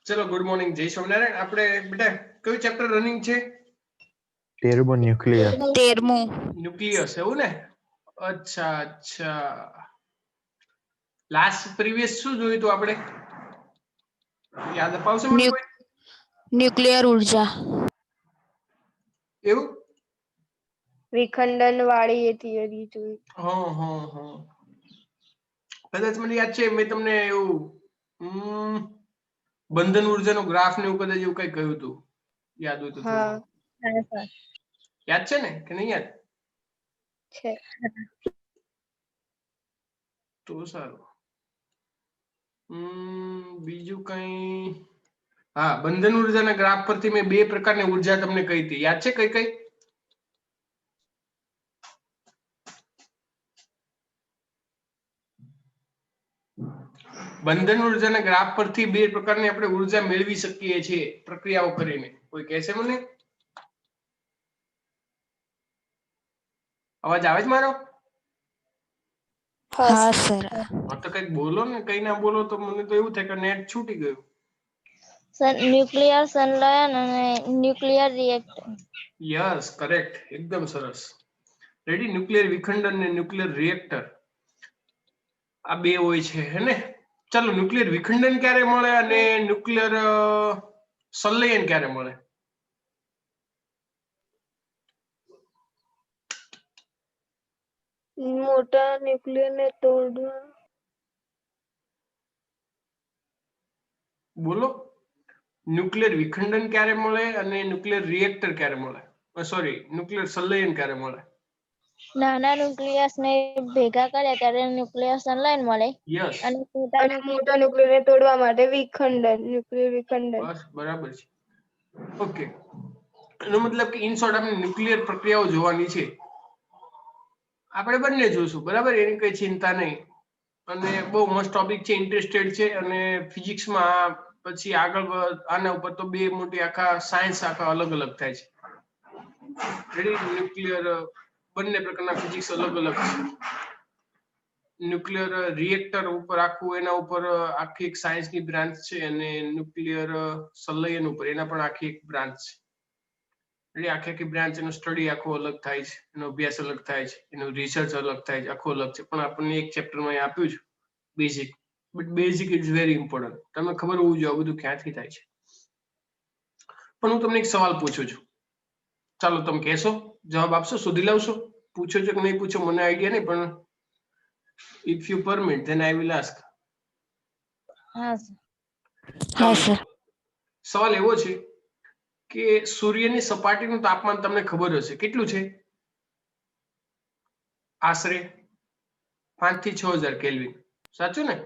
ચલો good morning જય સ્વામિનારાયણ. આપણે બેટા કયું ચેપ્ટર રનિંગ છે? 13મું ન્યુક્લિયર. 13મું ન્યુક્લિયસ એવું ને? અચ્છા લાસ્ટ પ્રીવિયસ શું જોયું હતું આપણે? યાદ અપાવશો મને કોઈ? ન્યુક્લિયર ઉર્જા. એવું વિખંડન વાળી એ થિયરી જોઈ. હા કદાચ મને યાદ છે મેં તમને એવું બંધન ઉર્જાનો ગ્રાફ ને એવું કદાચ એવું કઈ કહ્યું હતું. યાદ હોય તો હા યાદ છે ને કે નહીં યાદ? છે. તો સારું. બીજું કઈ? હા, બંધન ઉર્જાના ગ્રાફ પરથી મેં બે પ્રકારની ઉર્જા તમને કહી હતી. યાદ છે કઈ કઈ? બંધન ઉર્જાના ગ્રાફ પરથી બે પ્રકારની આપણે ઉર્જા મેળવી શકીએ છીએ પ્રક્રિયાઓ કરીને. કોઈ કહેશે મને? અવાજ આવે છે મારો? હા સર. હા તો કઈક બોલો ને, કઈ ના બોલો તો મને તો એવું થાય કે નેટ છૂટી ગયું. ન્યુક્લિયર સંલયન અને ન્યુક્લિયર રિએક્ટર. યસ કરેક્ટ, એકદમ સરસ. રેડી. ન્યુક્લિયર વિખંડન ને ન્યુક્લિયર રિએક્ટર આ બે હોય છે હે ને? ચાલો, ન્યુક્લિયર વિખંડન ક્યારે મળે અને ન્યુક્લિયર સંલયન ક્યારે મળે? મોટા ન્યુક્લિયર ને તોડવા. બોલો. ન્યુક્લિયર વિખંડન ક્યારે મળે અને ન્યુક્લિયર રિએક્ટર ક્યારે મળે? સોરી, ન્યુક્લિયર સંલયન ક્યારે મળે? નાના ન્યુક્લિયસ ને ભેગા કર્યા ત્યારે ન્યુક્લિયર સંલયન મળે. યસ, અને મોટા ન્યુક્લિયર ને તોડવા માટે વિખંડન, ન્યુક્લિયર વિખંડન. બસ બરાબર છે. ઓકે, એનો મતલબ કે ઇન શોર્ટ આપણે ન્યુક્લિયર પ્રક્રિયાઓ જોવાની છે. આપણે બંને જોઈશું, બરાબર? એની કઈ ચિંતા નહીં. અને બહુ મસ્ત ટોપિક છે, ઇન્ટરેસ્ટેડ છે. અને ફિઝિક્સમાં પછી આગળ આના ઉપર તો બે મોટી આખા સાયન્સ આખા અલગ અલગ થાય છે. રેડી. ન્યુક્લિયર બંને પ્રકારના ફિઝિક્સ અલગ અલગ છે. ન્યુક્લિયર રિએક્ટર ઉપર આખું એના ઉપર આખી એક સાયન્સની બ્રાન્ચ છે, અને ન્યુક્લિયર સંલયન ઉપર એના પણ આખી એક બ્રાન્ચ છે. એટલે આખી આખી બ્રાન્ચ એનો સ્ટડી આખો અલગ થાય છે, એનો અભ્યાસ અલગ થાય છે, એનો રિસર્ચ અલગ થાય છે, આખો અલગ છે. પણ આપણને એક ચેપ્ટરમાં આપ્યું છે basic, but basic is very important. તમને ખબર હોવું જોઈએ આ બધું ક્યાંથી થાય છે. પણ હું તમને એક સવાલ પૂછું છું, ચાલો તમે કહેશો, જવાબ આપશો, શોધી લાવશો? પૂછો છો કે નહીં પૂછો મને આઈડિયા નહીં, પણ if you permit then I will ask. હા સર. સવાલ એવો છે કે સૂર્યની સપાટીનું તાપમાન તમને ખબર હશે કેટલું છે? આશરે 5 થી 6000 કેલ્વિન. સાચું ને?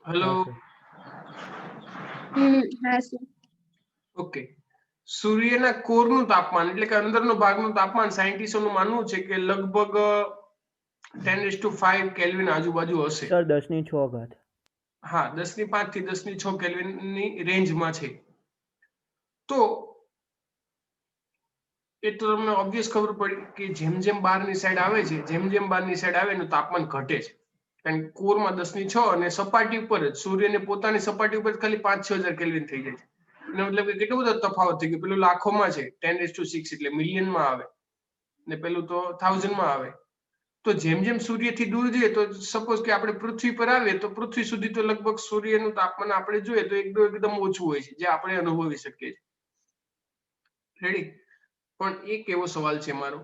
હેલો. ઓકે. સૂર્યના કોરનું તાપમાન એટલે કે અંદરનો ભાગનું તાપમાન સાયન્ટિસ્ટોનું માનવું છે કે લગભગ 10⁵ કેલ્વિન આજુબાજુ હશે. સર 10⁶. હા, 10⁵ થી 10⁶ કેલ્વિનની રેન્જમાં છે. તો એ તો તમને ઓબ્વિયસ ખબર પડી કે જેમ જેમ બહારની સાઈડ આવે છે, જેમ બહારની સાઈડ આવે એનું તાપમાન ઘટે છે. કારણ કે કોરમાં 10⁶ અને સપાટી ઉપર જ સૂર્યને પોતાની સપાટી ઉપર ખાલી 5-6 હજાર કેલ્વિન થઈ જાય છે. એનો મતલબ કે કેટલો બધો તફાવત થઈ ગયો. પેલું લાખોમાં છે, 10⁶ એટલે મિલિયનમાં આવે, ને પેલું તો 1000માં આવે. તો જેમ જેમ સૂર્યથી દૂર જઈએ તો સપોઝ કે આપણે પૃથ્વી પર આવીએ તો પૃથ્વી સુધી તો લગભગ સૂર્યનું તાપમાન આપણે જોઈએ તો એકદમ ઓછું હોય છે, જે આપણે અનુભવી શકીએ છીએ. રેડી. પણ એક એવો સવાલ છે મારો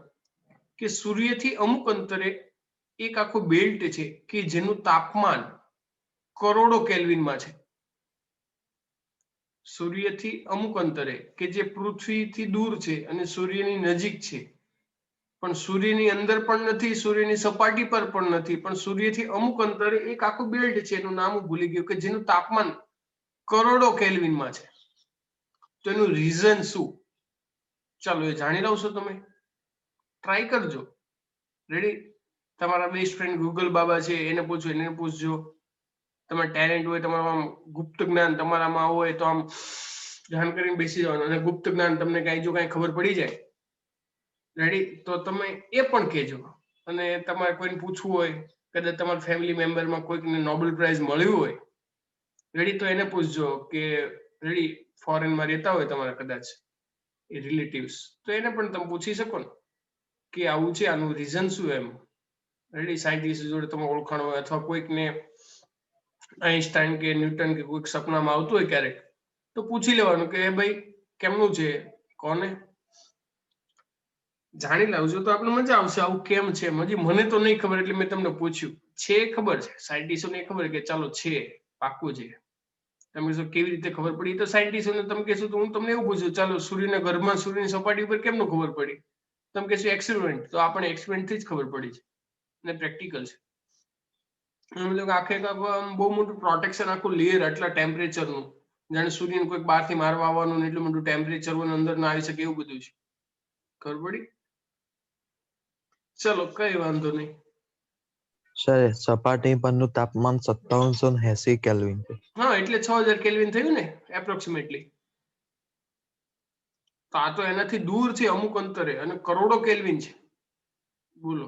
કે સૂર્યથી અમુક અંતરે એક આખું બેલ્ટ છે કે જેનું તાપમાન કરોડો કેલ્વિનમાં છે. સૂર્યથી અમુક અંતરે કે જે પૃથ્વીથી દૂર છે અને સૂર્યની નજીક છે, પણ સૂર્યની અંદર પણ નથી, સૂર્યની સપાટી પર પણ નથી, પણ સૂર્યથી અમુક અંતરે એક આખું બેલ્ટ છે, એનું નામ હું ભૂલી ગયો, કે જેનું તાપમાન કરોડો કેલ્વિનમાં છે. તો એનું રીઝન શું? ચાલો એ જાણી લાવશો તમે? ટ્રાય કરજો. રેડી. તમારા બેસ્ટ ફ્રેન્ડ ગૂગલ બાબા છે એને પૂછો, એને પૂછજો. તમારે ટેલેન્ટ હોય, તમારામાં ગુપ્ત જ્ઞાન તમારામાં હોય તો આમ ધ્યાન કરીને બેસી જવાનું, અને ગુપ્ત જ્ઞાન તમને કઈ જો કઈ ખબર પડી જાય રેડી? તો તમે એ પણ કહેજો. અને તમારે કોઈને પૂછવું હોય, કદાચ તમારા ફેમિલી મેમ્બરમાં કોઈકને નોબેલ પ્રાઇઝ મળ્યું હોય, રેડી, તો એને પૂછજો કે રેડી ફોરેનમાં રહેતા હોય તમારા કદાચ એ રિલેટિવ્સ, તો એને પણ તમે પૂછી શકો ને કે આવું છે, આનું રીઝન શું એમ. રેડી? સાયન્ટિસ્ટ જોડે તમે ઓળખાણ હોય અથવા કોઈકને આઈન્સ્ટાઈન કે ન્યૂટન કે કોઈક સપનામાં આવતું હોય ક્યારેક, તો પૂછી લેવાનું કે ભાઈ કેમનું છે, કોને જાણી લાવજો તો આપણે મજા આવશે. આવું કેમ છે, હજી મને તો નહીં ખબર એટલે મેં તમને પૂછ્યું. છે ખબર છે, સાયન્ટિસ્ટોને ખબર કે ચાલો છે, પાક્કું છે. તમે જો કેવી રીતે ખબર પડી, તો સાયન્ટિસ્ટોને તમે કહેશો તો હું તમને એવું પૂછું, ચાલો સૂર્યના ગર્ભમાં સૂર્યની સપાટી ઉપર કેમનું ખબર પડી? તમે કહેશો એક્સપેરિમેન્ટ. તો આપણે એક્સપેરિમેન્ટ થી જ ખબર પડી છે અને પ્રેક્ટિકલ છે. આખે બહુ મોટું પ્રોટેક્શન, આખું લેયર આટલા ટેમ્પરેચરનું, જાણે સૂર્યને કોઈક બહારથી મારવા આવવાનું એટલું મોટું ટેમ્પરેચર હોય અંદર ના આવી શકે એવું બધું છે. ખબર પડી? ચલો કઈ વાંધો નહીં. સર સપાટી પરનું તાપમાન 5780 કેલ્વિન છે. હા, એટલે 6000 કેલ્વિન થયું ને એપ્રોક્સિમેટલી. તો આ તો એનાથી દૂર છે અમુક અંતરે, અને કરોડો કેલ્વિન છે. બોલો,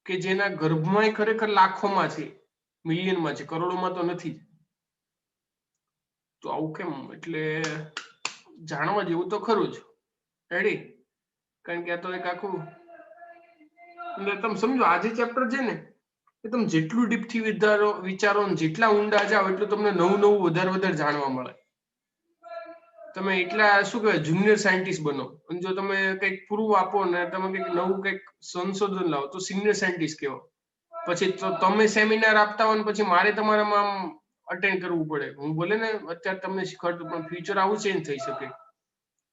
કે જેના ગર્ભમાં ખરેખર લાખોમાં છે, મિલિયનમાં છે, કરોડોમાં તો નથી. તો આવું કેમ? એટલે જાણવા જેવું તો ખરું જ. રેડી? કારણ કે આ તો એક આખું, એટલે તમે સમજો આ જે ચેપ્ટર છે ને, એ તમે જેટલું ડીપથી વિચારો ને જેટલા ઊંડા જાઓ એટલું તમને નવું નવું વધારે જાણવા મળે. તમે એટલા શું કહેવાય જુનિયર સાયન્ટિસ્ટ બનો, અને જો તમે કંઈક પ્રૂવ આપો ને તમે કંઈક નવું કંઈક સંશોધન લાવો તો સિનિયર સાયન્ટિસ્ટ કહેવાય. પછી તો તમે સેમિનાર આપતા હોય ને પછી મારે તમારામાં આમ અટેન્ડ કરવું પડે. હું ભલે ને અત્યારે તમને શીખવાડતું પણ ફ્યુચર આવું ચેન્જ થઈ શકે.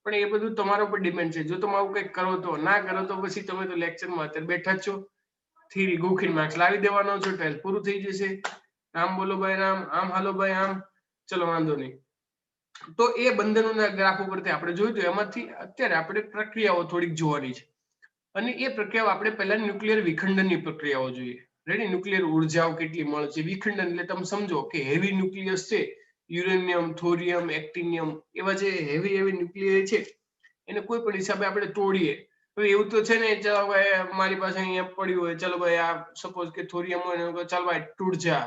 પણ એ બધું તમારા ઉપર ડિપેન્ડ છે. જો તમે આવું કંઈક કરો તો, ના કરો તો પછી તમે તો લેક્ચરમાં અત્યારે બેઠા જ છો, થિયરી ગોખીને માર્ક્સ લાવી દેવાનો છો, 12 પૂરું થઈ જશે. આમ બોલો ભાઈ આમ, આમ હાલો ભાઈ આમ, ચલો વાંધો નહીં. તો એ બંધનોના ગ્રાફ ઉપરથી આપણે જોયું તો એમાંથી અત્યારે આપણે પ્રક્રિયાઓ થોડીક જોવાની છે. અને એ પ્રક્રિયાઓ આપણે પહેલા ન્યુક્લિયર વિખંડનની પ્રક્રિયાઓ જોઈએ. રેડી? ન્યુક્લિયર ઉર્જાઓ કેટલી મળે છે. વિખંડન એટલે તમે સમજો કે હેવી ન્યુક્લિયસ છે, યુરેનિયમ, થોરિયમ, એક્ટિનિયમ, એવા જે હેવી ન્યુક્લિયર છે એને કોઈ પણ હિસાબે આપણે તોડીએ. તો એવું તો છે ને, ચાલો ભાઈ મારી પાસે અહીંયા પડ્યું હોય, ચાલો ભાઈ આ સપોઝ કે થોરિયમ હોય ને, ચાલ ભાઈ તૂટ જા.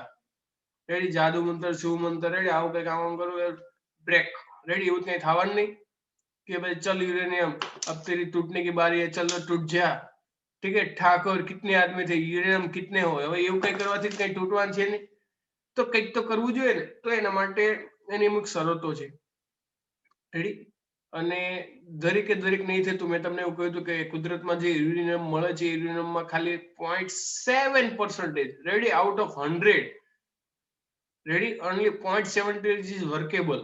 રેડી? જાદુ મંતર, શું મંતર, રેડી? આવું કંઈક આમ કરું, ब्रेक. रेडी? એવું કઈ થવાનું નહીં કે ભાઈ चल यूरेनियम अब तेरी टूटने की बारी है, चल टूट जा. ठीक है? ठाकुर कितने आदमी थे, यूरेनियम कितने हो? હવે એવું કઈ કરવાથી કઈ તૂટવાનું છે નહીં. તો કંઈક તો કરવું જોઈએ ને. તો એના માટે એની અમુક શરતો છે. રેડી? અને દરેકે દરેક નહીં થતું. મેં તમને એવું કહ્યું હતું કે કુદરતમાં જે યુરેનિયમ મળે છે, યુરેનિયમમાં ખાલી 0.7%, ready, out of 100, ready, only 0.7% is workable,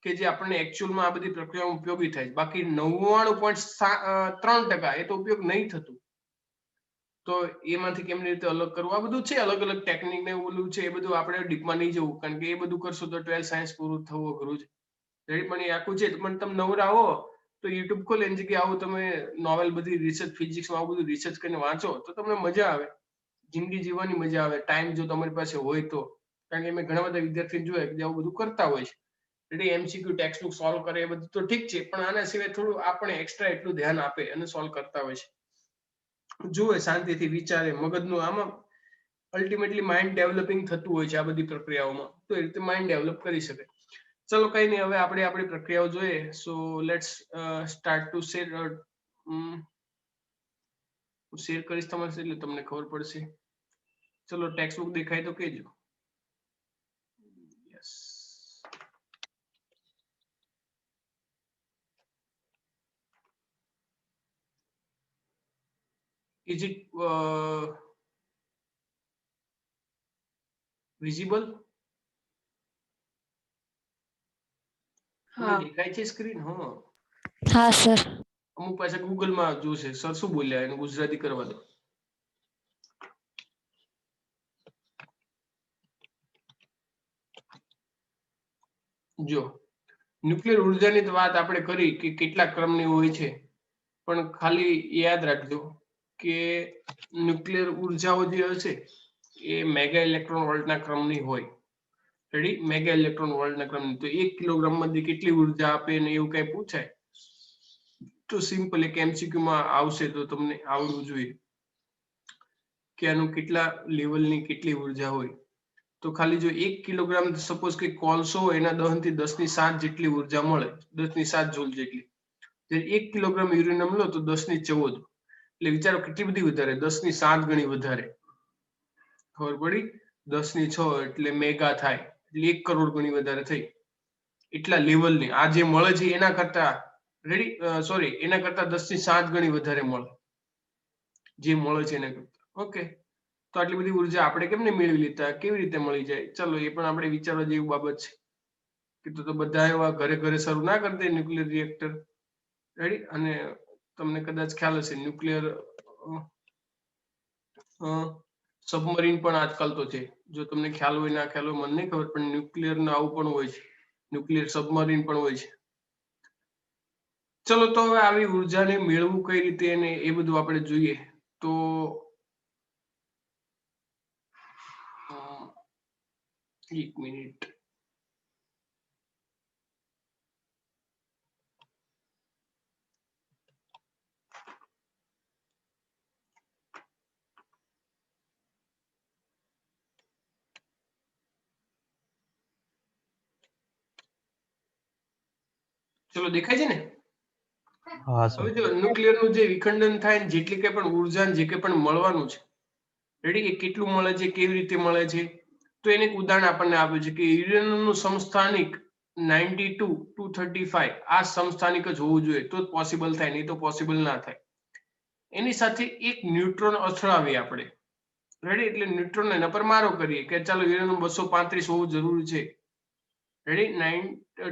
કે જે આપણને એકચ્યુઅલમાં આ બધી પ્રક્રિયામાં ઉપયોગી થાય. બાકી 99.3% એ તો ઉપયોગ નહીં થતું. તો એમાંથી કેમની રીતે અલગ કરવું, આ બધું છે, અલગ અલગ ટેકનિક ને એવું બધું છે. એ બધું આપણે ડીપમાં નહીં જવું, કારણ કે એ બધું કરશો તો 12 સાયન્સ પૂરું થવું અઘરું છે. રેડી? પણ એ આખું છે. પણ તમે નવરા હો તો યુટ્યુબ ખોલે એની જગ્યાએ આવું તમે નોવેલ, બધી રિસર્ચ, ફિઝિક્સમાં આવું બધું રિસર્ચ કરીને વાંચો તો તમને મજા આવે. જિંદગી જીવવાની મજા આવે, ટાઈમ જો તમારી પાસે હોય તો. કારણ કે મેં ઘણા બધા વિદ્યાર્થીઓ જોયા કે આવું બધું કરતા હોય છે. એટલે એમસીક્યુ ટેક્સ્ટ બુક સોલ્વ કરે એ બધું તો ઠીક છે, પણ આના સિવાય થોડું આપણે એક્સ્ટ્રા એટલું ધ્યાન આપે અને સોલ્વ કરતા હોય છે. જુએ, શાંતિથી વિચારે, મગજનું આમાં અલ્ટિમેટલી માઇન્ડ ડેવલપિંગ થતું હોય છે આ બધી પ્રક્રિયાઓમાં. તો એ રીતે માઇન્ડ ડેવલપ કરી શકે. ચલો કઈ નહીં, હવે આપણે આપણી પ્રક્રિયાઓ જોઈએ. So let's start two share. હું શેર કરીશ તમારી સાથે એટલે તમને ખબર પડશે. ચલો ટેક્સ્ટ બુક દેખાય તો કહેજો. યસ. Is it visible? હા દેખાય છે સ્ક્રીન? હા. હા સર. અમુક પાછા ગૂગલમાં જોશે સર શું બોલ્યા, એને ગુજરાતી કરવા દો. જો ન્યુક્લિયર ઉર્જાની તો વાત આપણે કરી કે કેટલા ક્રમની હોય છે, પણ ખાલી યાદ રાખજો કે ન્યુક્લિયર ઉર્જાઓ જે હશે એ મેગા ઇલેક્ટ્રોન વોલ્ટના ક્રમની હોય. રેડી? મેગા ઇલેક્ટ્રોન વોલ્ટના ક્રમની. તો 1 કિલોગ્રામમાંથી કેટલી ઉર્જા આપે ને એવું કઈ પૂછાય તો સિમ્પલ એક એમસીક્યુ માં આવશે તો તમને આવડવું જોઈએ કે આનું કેટલા લેવલની કેટલી ઉર્જા હોય. તો ખાલી જો 1 કિલોગ્રામ સપોઝ કે કોલસો હોય એના દહન થી 10⁷ જેટલી ઉર્જા મળે, 10⁷ જૂલ જેટલી. જે 1 કિલોગ્રામ યુરેનિયમ લો તો 10⁻14, એટલે વિચારો કેટલી બધી વધારે, 10⁷ ગણી વધારે. ખબર પડી? 10⁶ એટલે મેગા થાય, એટલે 1 કરોડ ગણી વધારે થઈ. એટલા લેવલની આ જે મળે છે એના કરતા એના કરતા 10⁷ ગણી વધારે મળે જે મળે છે એના કરતા. ઓકે, તો આટલી બધી ઉર્જા આપણે કેમને મેળવી લીધા, કેવી રીતે મળી જાય, ચલો એ પણ આપણે વિચારવા જેવી બાબત છે કે તો બધા એવા ઘરે ઘરે શરૂ ના કરી દે ન્યુક્લિયર રિએક્ટર. રેડી? અને તમને કદાચ ખ્યાલ હશે ન્યુક્લિયર સબમરીન પણ આજકાલ તો છે. જો તમને ખ્યાલ હોય ના ખ્યાલ હોય મને નહીં ખબર, પણ ન્યુક્લિયર ના આવું પણ હોય છે, ન્યુક્લિયર સબમરીન પણ હોય છે. ચલો તો હવે આવી ઉર્જાને મેળવવું કઈ રીતે અને એ બધું આપણે જોઈએ. તો 1 મિનિટ. ચલો દેખાય છે ને? હા હવે સર. જો ન્યુક્લિયર નું જે વિખંડન થાય ને જેટલી કઈ પણ ઉર્જા જે કઈ પણ મળવાનું છે, રેડી, એ કેટલું મળે છે, કેવી રીતે મળે છે, તો એને એક ઉદાહરણ આપણને આપ્યું છે કે યુરેનિયમનું સમસ્થાનિક 92-235 આ સમસ્થાનિક જ હોવું જોઈએ તો જ પોસિબલ થાય, નહીં તો પોસિબલ ના થાય. એની સાથે એક ન્યુટ્રોન અથડાવીએ આપણે, રેડી, એટલે ન્યુટ્રોન એના પર મારો કરીએ કે ચાલો યુરેનિયમ 235 હોવું જરૂરી છે, રેડી,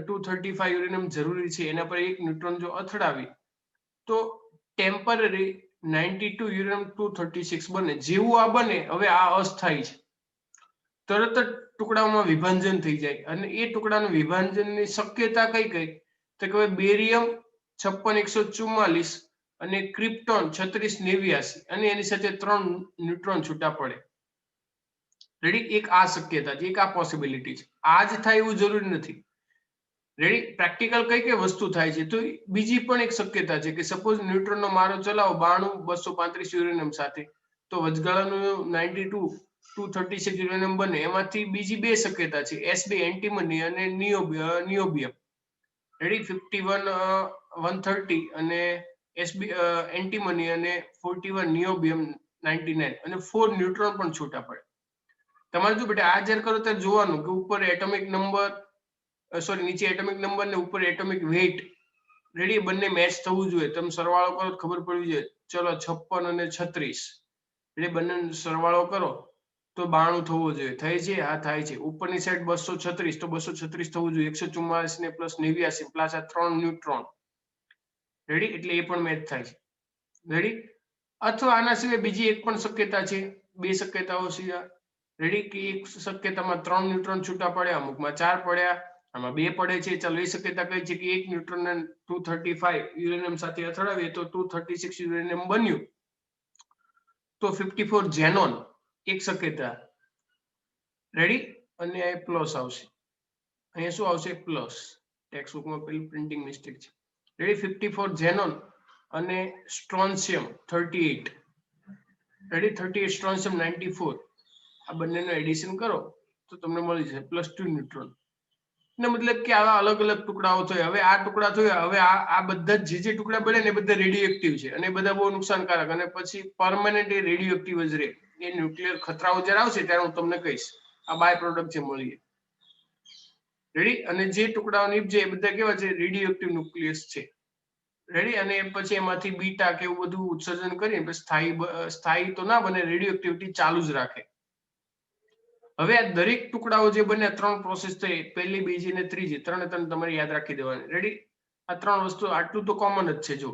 235 યુરેનિયમ જરૂરી છે, એના પર એક ન્યુટ્રોન જો અથડાવી તો ટેમ્પરરી 92 યુરેનિયમ 236 બને. જેવું આ બને હવે આ અસ્થાયી છે, તરત જ ટુકડાઓમાં વિભાજન થઈ જાય અને એ ટુકડાનું વિભાજનની શક્યતા કઈ કઈ તો કે બેરિયમ 56144 અને ક્રિપ્ટોન 3689 અને એની સાથે 3 ન્યુટ્રોન છૂટા પડે. રેડી, એક આ શક્યતા છે, એક આ પોસિબિલિટી છે. આ જ થાય એવું જરૂરી નથી. રેડી, પ્રેક્ટિકલ કઈ કઈ વસ્તુ થાય છે તો બીજી પણ એક શક્યતા છે કે સપોઝ ન્યુટ્રોનનો મારો ચલાવો 92-235 યુરેનિયમ સાથે, તો વચગાળાનું 92-236 યુરેનિયમ બને. એમાંથી બીજી બે શક્યતા છે, Sb એન્ટીમની અને નિયોબિયમ. રેડી, 51-130 અને Sb એન્ટીમની અને 41 નિયોબિયમ 99 અને 4 ન્યુટ્રોન પણ છૂટા પડે. તમારે જો બેટા આ જ્યારે કરો ત્યારે જોવાનું કે ઉપર એટોમિક નંબર નીચે એટોમિક નંબર ને ઉપર એટોમિક વેઇટ, રેડી, બંને મેચ થવું જોઈએ. તમે સરવાળો કરો તો ખબર પડવી જોઈએ. ચલો 56 અને 36, એટલે બંને સરવાળો કરો તો 92 થવો જોઈએ. થાય છે? હા થાય છે. ઉપરની સાઈડ 236 તો 236 થવું જોઈએ. 144 ને પ્લસ 89 પ્લસ આ 3 ન્યુટ્રોન, રેડી, એટલે એ પણ મેચ થાય છે. રેડી, અથવા આના સિવાય બીજી એક પણ શક્યતા છે, બે શક્યતાઓ સિવાય, રેડી, કે એક શક્યતામાં 3 ન્યુટ્રોન છૂટા પડ્યા, અમુકમાં 4 પડ્યા, આમાં 2 પડે છે. ચાલો એ શક્યતા કઈ છે કે એક ન્યુટ્રોન 235 યુરેનિયમ સાથે અથડાવીએ તો 236 યુરેનિયમ બન્યું, તો 54 ઝેનોન એક શક્યતા, રેડી, અને આ પ્લસ આવશે. અહીંયા શું આવશે? પ્લસ. ટેક્સ્ટ બુકમાં પેલી પ્રિન્ટિંગ મિસ્ટેક છે. રેડી, 54 ઝેનોન અને સ્ટ્રોન્શિયમ 38, રેડી, 38 સ્ટ્રોન્શિયમ 94, આ બંનેનું એડિશન કરો તો તમને મળી જશે +2 ન્યુટ્રોન. ને મતલબ કે આવા અલગ અલગ ટુકડાઓ થયા. હવે આ ટુકડા થયા, હવે આ બધા જે ટુકડા બને ને એ બધા રેડિયો એક્ટિવ છે અને બધા બહુ નુકસાનકારક, અને પછી પરમાનન્ટ એ રેડિયો એક્ટિવ જ રહે. એ ન્યુક્લિયર ખતરાઓ જ્યારે આવશે ત્યારે હું તમને કહીશ. આ બાય પ્રોડક્ટ છે મળીએ, રેડી, અને જે ટુકડાઓ નીપજે એ બધા કેવા છે? રેડિયો એક્ટિવ ન્યુક્લિયસ છે, રેડી, અને પછી એમાંથી બીટા કે એવું બધું ઉત્સર્જન કરીને સ્થાયી તો ના બને, રેડિયો એક્ટિવિટી ચાલુ જ રાખે. હવે આ દરેક ટુકડાઓ જે બને 3 પ્રોસેસ થઈ, પહેલી, બીજી અને ત્રીજી, 3 તમારે યાદ રાખી દેવાની. રેડી, આ 3 વસ્તુ આટલું તો કોમન જ છે. જો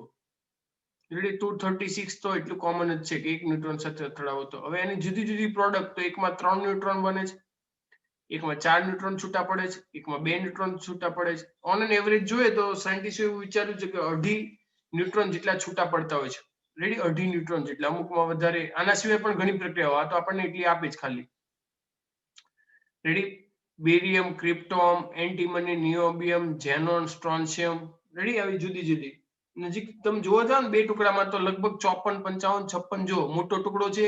રેડી, 236 તો એટલું કોમન જ છે કે એક ન્યુટ્રોન સાથે અથડાવો તો. હવે એની જુદી જુદી પ્રોડક્ટ, તો એકમાં 3 ન્યુટ્રોન બને છે, એકમાં 4 ન્યુટ્રોન છૂટા પડે છે, એકમાં 2 ન્યુટ્રોન છૂટા પડે છે. ઓન એન એવરેજ જોઈએ તો સાયન્ટિસ્ટો એવું વિચાર્યું છે કે 2.5 ન્યુટ્રોન જેટલા છૂટા પડતા હોય છે. રેડી, 2.5 ન્યુટ્રોન જેટલા, અમુકમાં વધારે. આના સિવાય પણ ઘણી પ્રક્રિયાઓ, આ તો આપણને એટલી આપે જ ખાલી. Ready, barium, krypton, antimony, niobium, xenon, strontium, ready, આવી જુદી જુદી. નજીક તમે જોવા જાવ ને બે ટુકડામાં તો લગભગ 54, 55, 56 જો મોટો ટુકડો છે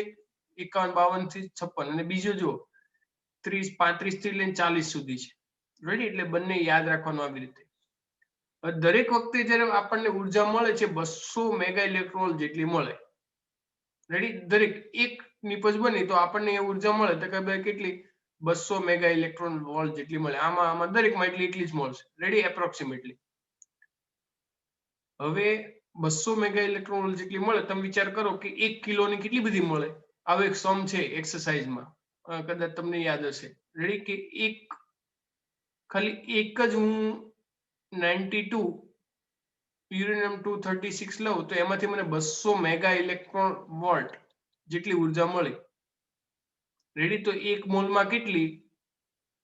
51, 52 થી 56 અને બીજો જો 30, 35 થી લઈને 40 સુધી છે. રેડી? એટલે બંને યાદ રાખવાનું આવી રીતે. દરેક વખતે જ્યારે આપણને ઉર્જા મળે છે 200 મેગા ઇલેક્ટ્રોન જેટલી મળે. રેડી? દરેક એક નિપજ બની તો આપણને એ ઉર્જા મળે તો કે ભાઈ કેટલી 200 મેગા ઇલેક્ટ્રોન વોલ્ટ જેટલી મળે. આમાં દરેકમાં એટલી જ મળશે. રેડી? એપ્રોક્સિમેટલી. હવે 200 મેગા ઇલેક્ટ્રોન વોલ્ટ જેટલી મળે તમે વિચાર કરો કે 1 કિલોની કેટલી બધી મળે. આવો એક સમ છે એક્સરસાઇઝમાં, કદાચ તમને યાદ હશે. રેડી? કે ખાલી એક જ હું 92 યુરેનિયમ 236 લઉં તો એમાંથી મને 200 મેગા ઇલેક્ટ્રોન વોલ્ટ જેટલી ઉર્જા મળી. રેડી? તો એક મોલમાં કેટલી?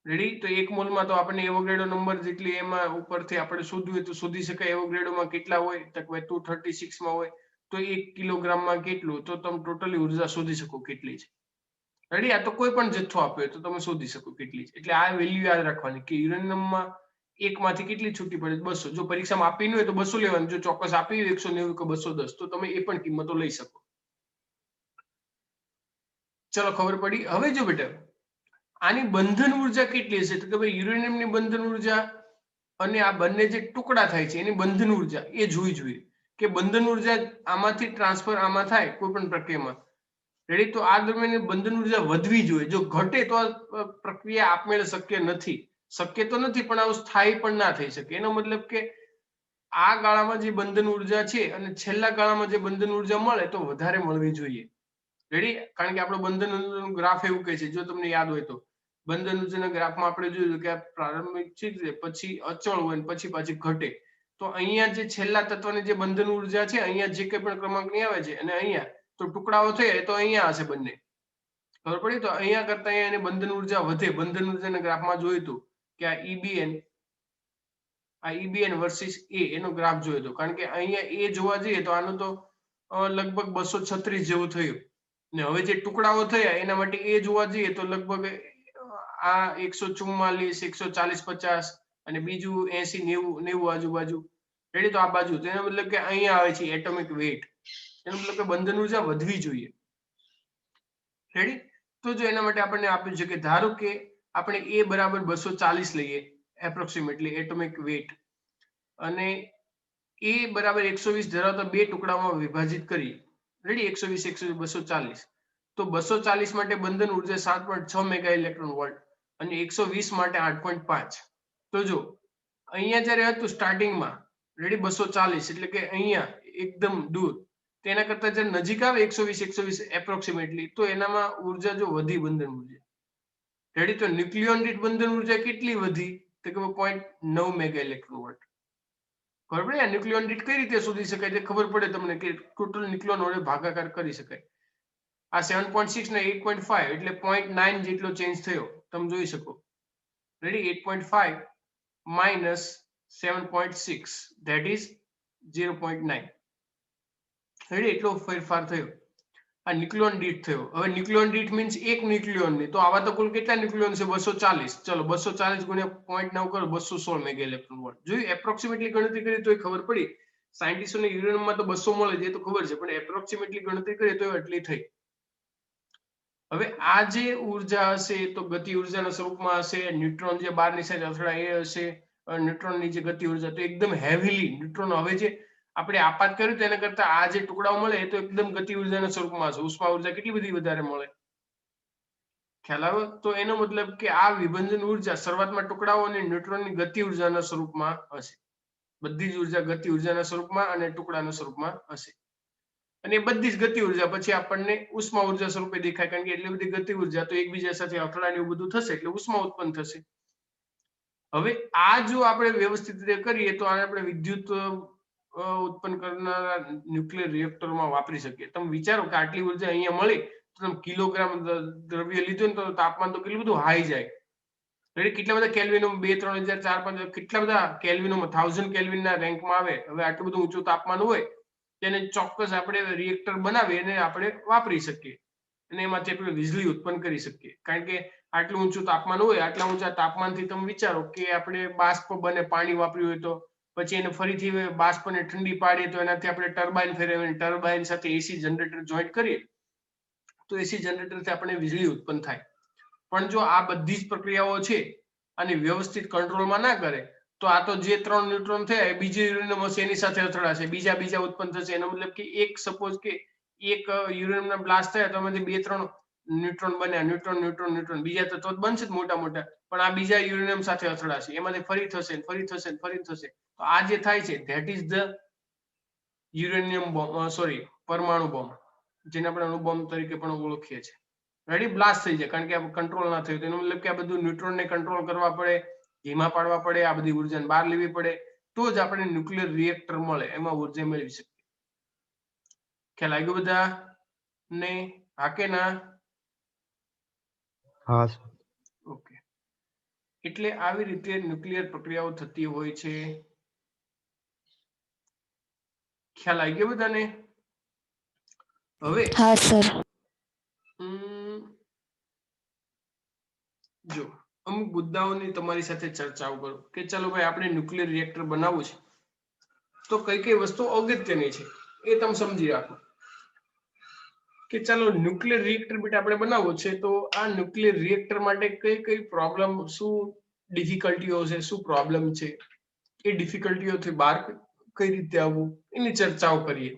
રેડી? તો એક મોલમાં તો આપણને એવોગાડ્રો નંબર જેટલી એમાં ઉપરથી આપણે શોધવું હોય તો શોધી શકાય. એવોગાડ્રોમાં કેટલા હોય? તો કે 236 માં હોય તો 1 કિલોગ્રામમાં કેટલું? તો તમે ટોટલી ઉર્જા શોધી શકો કેટલી છે. રેડી? આ તો કોઈ પણ જથ્થો આપ્યો તો તમે શોધી શકો કેટલી છે. એટલે આ વેલ્યુ યાદ રાખવાની કે યુરેનિયમમાં એકમાંથી કેટલી છૂટી પડે? 200. જો પરીક્ષામાં આપી ન હોય તો 200 લેવાનું. જો ચોક્કસ આપી હોય 190 કે 210 તો તમે એ પણ કિંમતો લઈ શકો. ચલો ખબર પડી. હવે જો બેટા આની બંધન ઉર્જા કેટલી હશે? તો કે ભાઈ યુરેનિયમની બંધન ઉર્જા અને આ બંને જે ટુકડા થાય છે એની બંધન ઉર્જા એ જોવી જોઈએ કે બંધન ઉર્જા આમાંથી ટ્રાન્સફર આમાં થાય કોઈ પણ પ્રક્રિયામાં. રેડી? તો આ દરમિયાન બંધન ઉર્જા વધવી જોઈએ. જો ઘટે તો આ પ્રક્રિયા આપમેળે શક્ય નથી. શક્ય તો નથી પણ આવું સ્થાયી પણ ના થઈ શકે. એનો મતલબ કે આ ગાળામાં જે બંધન ઉર્જા છે અને છેલ્લા ગાળામાં જે બંધન ઉર્જા મળે તો વધારે મળવી જોઈએ. રેડી? કારણ કે આપણો બંધન ઉર્જાનો ગ્રાફ એવું કહે છે, જો તમને યાદ હોય તો બંધન ઉર્જાના ગ્રાફમાં આપણે જોયું કે આ પ્રારંભિક છે પછી અચળ હોય પછી પાછી ઘટે. તો અહીંયા જે છેલ્લા તત્વની જે બંધન ઉર્જા છે અહીંયા જે કંઈ પણ ક્રમાંક ની આવે છે અને અહીંયા તો ટુકડાઓ થયા તો અહીંયા હશે બંને. ખબર પડી? તો અહીંયા કરતા અહીંયા એની બંધન ઉર્જા વધે. બંધન ઉર્જાના ગ્રાફમાં જોયું હતું કે આ EBN વર્સિસ A એનો ગ્રાફ જોયો હતો. કારણ કે અહીંયા A જોવા જઈએ તો આનું તો લગભગ 236 જેવું થયું ને હવે જે ટુકડાઓ થયા એના માટે A જોવા જઈએ તો લગભગ આ 144, 140, 50 અને બીજું 80, 90 આજુબાજુ. રેડી? તો આ બાજુ તો એનો મતલબ કે અહીંયા આવે છે એટોમિક વેટ. એનો મતલબ કે બંધન ઉર્જા વધવી જોઈએ. રેડી? તો જો એના માટે આપણને આપ્યું છે કે ધારો કે આપણે A બરાબર 240 લઈએ એપ્રોક્સિમેટલી એટોમિક વેટ અને A બરાબર 120 ધરાવતા બે ટુકડામાં વિભાજિત કરીએ. રેડી? 120, 240 તો 240 માટે બંધન ઉર્જા 7.6 મેગા ઇલેક્ટ્રોન વોલ્ટ અને 120 માટે 8.5. તો જો અહીંયા જ્યારે હતું સ્ટાર્ટિંગમાં, રેડી? 240 એટલે કે અહીંયા એકદમ દૂર, તેના કરતા જે નજીક આવે 120 એપ્રોક્સિમેટલી તો એનામાં ઉર્જા જો વધી બંધન ઉર્જા. રેડી? તો ન્યુક્લિયોન દીઠ બંધન ઉર્જા કેટલી વધી? તો કે 0.9 મેગા ઇલેક્ટ્રોન વોલ્ટ. ખબર પડે? આ ન્યુક્લિયોન દીઠ કઈ રીતે શોધી શકાય તે ખબર પડે તમને કે ટોટલ ન્યુક્લિયોન વડે ભાગાકાર કરી શકાય. આ 7.6 ને 8.5 એટલે 0.9 જેટલો ચેન્જ થયો તમે જોઈ શકો. Ready? 8.5 minus 7.6 that is 0.9. Ready? એટલો ફેરફાર થયો. આ ન્યુક્લિયોન દીઠ થયો. હવે ન્યુક્લિયોન દીઠ મીન્સ એક ન્યુક્લિયોન ની. તો આવા તો કુલ કેટલા ન્યુક્લિયોન છે? 240. ચલો 240 ગુણ્યા 0.9 કરો 216 મેગા ઇલેક્ટ્રોન વોલ્ટ. જોયું? એપ્રોક્સિમેટલી ગણતરી કરી તો ખબર પડી. સાયન્ટિસ્ટોને યુરેનિયમમાં તો 200 મળે છે એ તો ખબર છે પણ એપ્રોક્સિમેટલી ગણતરી કરીએ તો એટલી થઈ. હવે આ જે ઉર્જા હશે તો ગતિ ઉર્જાના સ્વરૂપમાં હશે. ન્યુટ્રોન જે બહારની સાઈડ અથડાય એ હશે. ન્યુટ્રોનની જે ગતિ ઉર્જા તો એકદમ હેવીલી ન્યુટ્રોન હવે જે આપણે આપાત કર્યું તેના કરતા આ જે ટુકડાઓ મળે એ તો એકદમ ગતિ ઉર્જાના સ્વરૂપમાં હશે. ઉષ્મા ઉર્જા કેટલી બધી વધારે મળે. ખ્યાલ આવે? તો એનો મતલબ કે આ વિભંજન ઉર્જા શરૂઆતમાં ટુકડાઓ અને ન્યુટ્રોનની ગતિ ઉર્જાના સ્વરૂપમાં હશે. બધી જ ઉર્જા ગતિ ઉર્જાના સ્વરૂપમાં અને ટુકડાના સ્વરૂપમાં હશે. અને એ બધી જ ગતિ ઉર્જા પછી આપણને ઉષ્મા ઉર્જા સ્વરૂપે દેખાય કારણ કે એટલી બધી ગતિ ઉર્જા તો એકબીજા સાથે અથડાને એવું બધું થશે એટલે ઉષ્મા ઉત્પન્ન થશે. હવે આ જો આપણે વ્યવસ્થિત રીતે કરીએ તો આને આપણે વિદ્યુત ઉત્પન્ન કરનારા ન્યુક્લિયર રિએક્ટરમાં વાપરી શકીએ. તમે વિચારો કે આટલી ઉર્જા અહીંયા મળી તો તમે કિલોગ્રામ દ્રવ્ય લીધું ને તો તાપમાન તો કેટલું બધું હાઈ જાય. કેટલા બધા કેલ્વિનો 2, 3, 4, 5 કેટલા બધા કેલ્વિનોમાં 1000 કેલ્વિનના રેન્કમાં આવે. હવે આટલું બધું ઊંચું તાપમાન હોય તેને ચોક્કસ આપણે રિએક્ટર બનાવી અને આપણે વાપરી શકીએ અને એમાંથી આપણે વીજળી ઉત્પન્ન કરી શકીએ. કારણ કે આટલું ઊંચું તાપમાન હોય, આટલા ઊંચા તાપમાનથી તમે વિચારો કે આપણે બાષ્પ બને પાણી વાપર્યું હોય તો પછી એને ફરીથી બાષ્પને ઠંડી પાડીએ તો એનાથી આપણે ટર્બાઇન ફેરવીને ટર્બાઇન સાથે એસી જનરેટર જોઈન્ટ કરીએ તો એસી જનરેટરથી આપણે વીજળી ઉત્પન્ન થાય. પણ જો આ બધી જ પ્રક્રિયાઓ છે અને વ્યવસ્થિત કંટ્રોલમાં ના કરે તો આ તો જે 3 ન્યુટ્રોન થયા એ બીજી યુરેનિયમ હશે એની સાથે અથડાશે, બીજા ઉત્પન્ન થશે. એનો મતલબ કે એક સપોઝ કે એક યુરેનિયમના બ્લાસ્ટ થયા તો એમાંથી 2-3 ન્યુટ્રોન બન્યા, ન્યુટ્રોન બીજા તત્વો બનશે જ મોટા મોટા, પણ આ બીજા યુરેનિયમ સાથે અથડાશે, એમાંથી ફરી થશે. તો આ જે થાય છે that is the uranium bomb, sorry પરમાણુ બોમ્બ, જેને આપણે અણુબોમ્બ તરીકે પણ ઓળખીએ છીએ. રેડી, બ્લાસ્ટ થઈ જાય કારણ કે આ કંટ્રોલ ના થયું. એનો મતલબ કે આ બધું ન્યુટ્રોનને કંટ્રોલ કરવા પડે, ધીમા પાડવા પડે, આ બધી ઉર્જાને બહાર લેવી પડે, તો જ આપણે ન્યુક્લિયર રિએક્ટર મળે, એમાં ઉર્જા મેળવી શકીએ. ખ્યાલ આવી ગયો બધા ને? હા કે ના? હા સર. ઓકે. એટલે આવી રીતે ન્યુક્લિયર પ્રક્રિયાઓ થતી હોય છે. ખ્યાલ આવી ગયો બધાને? હવે હા સર. જો અમુક મુદ્દાઓની તમારી સાથે ચર્ચાઓ કરું કે ચાલો ભાઈ આપણે ન્યુક્લિયર રિએક્ટર બનાવવું છે તો કઈ કઈ વસ્તુ અગત્યની છે એ તમે સમજી રાખો. કે ચાલો ન્યુક્લિયર રિએક્ટર બેટા આપણે બનાવવું છે તો આ ન્યુક્લિયર રિએક્ટર માટે કઈ કઈ પ્રોબ્લેમ, શું ડિફિકલ્ટીઓ છે, શું પ્રોબ્લેમ છે, એ ડિફિકલ્ટીઓથી બહાર કઈ રીતે આવવું એની ચર્ચાઓ કરીએ.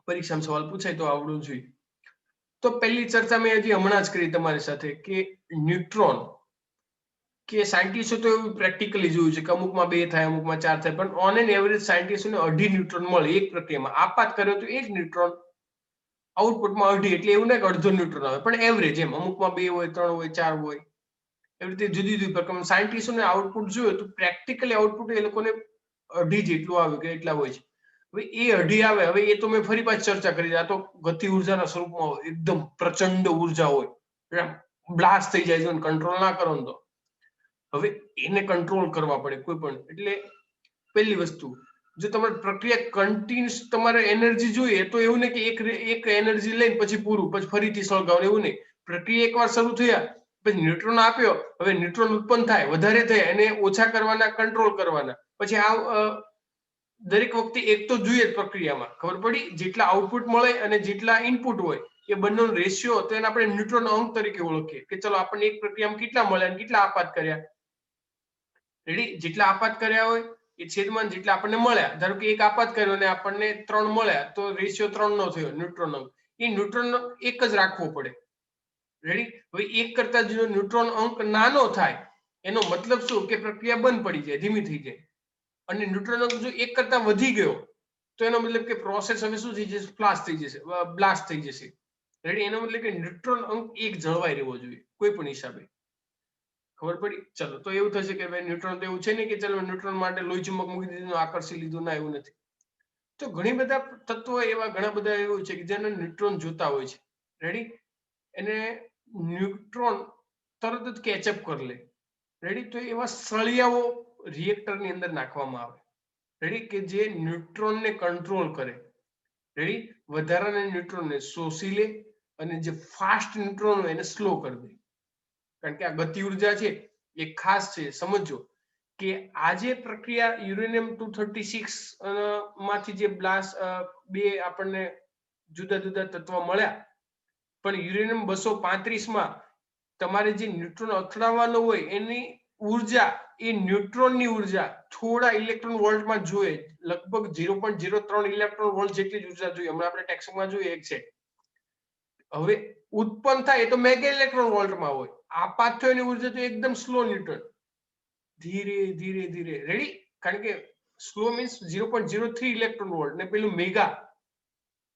પરીક્ષામાં સવાલ પૂછાય તો આવડવું જોઈએ. તો પહેલી ચર્ચા મેં હજી હમણાં જ કરી તમારી સાથે કે ન્યુટ્રોન, કે સાયન્ટિસ્ટો તો એવું પ્રેક્ટિકલી જોયું છે કે અમુકમાં 2 થાય, અમુકમાં 4 થાય, પણ ઓન એન એવરેજ સાયન્ટિસ્ટોને 2.5 ન્યુટ્રોન મળે એક પ્રક્રિયામાં. આપાત કર્યો તો 1 ન્યુટ્રોન, આઉટપુટમાં 2.5, એટલે એવું નહીં કે અડધો ન્યુટ્રોન આવે, પણ એવરેજ એમ અમુકમાં 2 હોય, 3 હોય, 4 હોય, એવી રીતે જુદી જુદી પ્રકારના સાયન્ટિસ્ટોને આઉટપુટ જોયું તો પ્રેક્ટિકલી આઉટપુટ એ લોકોને 2.5 જેટલું આવે કે એટલા હોય છે. હવે એ 2.5 આવે, હવે એ તો મેં ફરી પાછી ચર્ચા કરી, આ તો ગતિ ઉર્જાના સ્વરૂપમાં હોય, એકદમ પ્રચંડ ઉર્જા હોય, બ્લાસ્ટ થઈ જાય છે, કંટ્રોલ ના કરો ને તો. હવે એને કંટ્રોલ કરવા પડે કોઈ પણ. એટલે પહેલી વસ્તુ, જો તમારે પ્રક્રિયા કન્ટિન્યુઅસ તમારે એનર્જી જોઈએ તો એવું નહીં કે એક એનર્જી લઈને પછી પૂરું, પછી ફરીથી સળગાવો, એવું નહીં. પ્રક્રિયા એકવાર શરૂ થયા પછી ન્યુટ્રોન આપ્યો, હવે ન્યુટ્રોન ઉત્પન્ન થાય, વધારે થાય, એને ઓછા કરવાના, કંટ્રોલ કરવાના. પછી આ દરેક વખતે એક તો જોઈએ જ પ્રક્રિયામાં, ખબર પડી? જેટલા આઉટપુટ મળે અને જેટલા ઇનપુટ હોય એ બંનેનો રેશિયો, તો એને આપણે ન્યુટ્રોન અંક તરીકે ઓળખીએ કે ચલો આપણને એક પ્રક્રિયામાં કેટલા મળ્યા અને કેટલા આપાત કર્યા. રેડી? જેટલા આપાત કર્યા હોય એ છેદમાં જેટલા આપણને મળ્યા. ધારો કે એક આપાત કર્યો અને આપણને 3 મળ્યા તો રેશિયો 3 નો થયો ન્યુટ્રોન અંક. એ ન્યુટ્રોન એક જ રાખવો પડે. રેડી? હવે એક કરતા જો ન્યુટ્રોન અંક નાનો થાય એનો મતલબ શું કે પ્રક્રિયા બંધ પડી જાય, ધીમી થઈ જાય. અને ન્યુટ્રોન અંક જો એક કરતા વધી ગયો તો એનો મતલબ કે પ્રોસેસ હવે શું થઈ જશે? બ્લાસ્ટ થઈ જશે. રેડી? એનો મતલબ કે ન્યુટ્રોન અંક એક જળવાઈ રહેવો જોઈએ કોઈ પણ હિસાબે. ખબર પડી? ચલો, તો એવું થશે કે ભાઈ ન્યુટ્રોન તો એવું છે ને કે ચલો ન્યુટ્રોન માટે લોહી ચુંબક મૂકી દીધું, આકર્ષી લીધું, ના એવું નથી. તો ઘણી બધા તત્વો એવા, ઘણા બધા એવું છે કે જેને ન્યુટ્રોન જોતા હોય છે. રેડી? એને ન્યુટ્રોન તરત જ કેચઅપ કરી લે. રેડી? તો એવા સળિયાઓ રિએક્ટરની અંદર નાખવામાં આવે. રેડી? કે જે ન્યુટ્રોનને કંટ્રોલ કરે. રેડી? વધારાના ન્યુટ્રોનને શોષી લે અને જે ફાસ્ટ ન્યુટ્રોન હોય એને સ્લો કરી દે. કારણ કે આ ગતિ ઉર્જા છે એ ખાસ છે, સમજો કે આ જે પ્રક્રિયા યુરેનિયમ 236 માંથી જે બ્લાસ્ટ 2 આપણને જુદા જુદા તત્વો મળ્યા, પણ યુરેનિયમ 235 તમારે જે ન્યુટ્રોન અથડાવવાનો હોય એની ઉર્જા, એ ન્યુટ્રોનની ઉર્જા થોડા ઇલેક્ટ્રોન વોલ્ટમાં જોઈએ, લગભગ 0.03 ઇલેક્ટ્રોન વોલ્ટ જેટલી જ ઉર્જા જોઈએ. હમણાં આપણે ટેક્સમાં જોઈએ એક છે. હવે ઉત્પન્ન થાય એ તો મેગા ઇલેક્ટ્રોન વોલ્ટમાં હોય. આપાત થયો એની ઉર્જા તો એકદમ સ્લો ન્યુટ્રોન, ધીરે ધીરે ધીરે. રેડી? કારણ કે સ્લો મીન્સ 0.03 ઇલેક્ટ્રોન વોલ્ટ ને પેલું મેગા,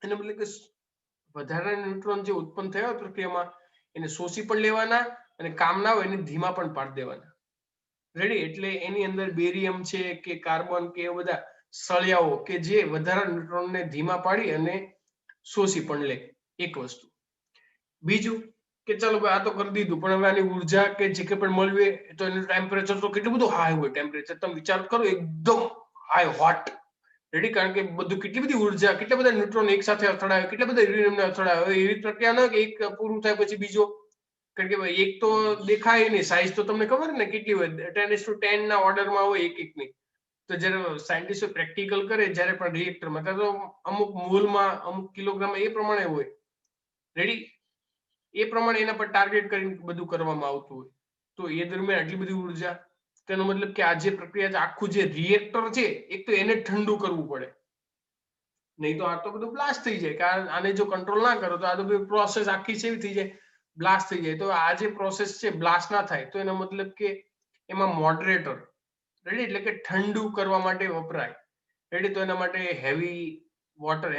એને મતલબ કે વધારાના ન્યુટ્રોન જે ઉત્પન્ન થયા પ્રક્રિયામાં એને શોષી પણ લેવાના અને કામ ના હોય એને ધીમા પણ પાડી દેવાના. રેડી? એટલે એની અંદર બેરિયમ છે કે કાર્બન કે એ બધા સળિયાઓ કે જે વધારાના ન્યુટ્રોનને ધીમા પાડી અને શોષી પણ લે. એક વસ્તુ. બીજું કે ચાલો ભાઈ આ તો કરી દીધું, પણ હવે આની ઉર્જા કે જે કંઈ પણ મળવી તો એનું ટેમ્પરેચર તો કેટલું બધું હાઈ હોય. ટેમ્પરેચર તમે વિચાર કરો, એકદમ હાઈ હોટ. રેડી? કારણ કે બધું કેટલી બધી ઉર્જા, કેટલા બધા ન્યુટ્રોન એક સાથે અથડાય, કેટલા બધા યુરેનિયમને અથડાય. હવે એવી પ્રક્રિયા ન કે એક પૂરું થાય પછી બીજો, કારણ કે ભાઈ એક તો દેખાય નહીં. સાઈઝ તો તમને ખબર ને કેટલી હોય, 10:10 ના ઓર્ડરમાં હોય એક એકની. તો જ્યારે સાયન્ટિસ્ટો પ્રેક્ટિકલ કરે જ્યારે પણ રિએક્ટરમાં તો અમુક મોલમાં અમુક કિલોગ્રામ એ પ્રમાણે હોય, રેડી, એ પ્રમાણે એના પર ટાર્ગેટ કરીને બધું કરવામાં આવતું હોય. તો એ દરમિયાન આટલી બધી ઉર્જા, તેનો મતલબ કે આ જે પ્રક્રિયા છે, આખું જે રિએક્ટર છે, એક તો એને ઠંડુ કરવું પડે, નહીં તો આ તો બધું બ્લાસ્ટ થઈ જાય. કારણ આને જો કંટ્રોલ ના કરો તો આ તો બધી પ્રોસેસ આખી સેવી થઈ જાય, બ્લાસ્ટ થઈ જાય. તો આ જે પ્રોસેસ છે બ્લાસ્ટ ના થાય તો એનો મતલબ કે એમાં મોડરેટર, રેડી, એટલે કે ઠંડુ કરવા માટે વપરાય, રેડી. તો એના માટે હેવી વોટર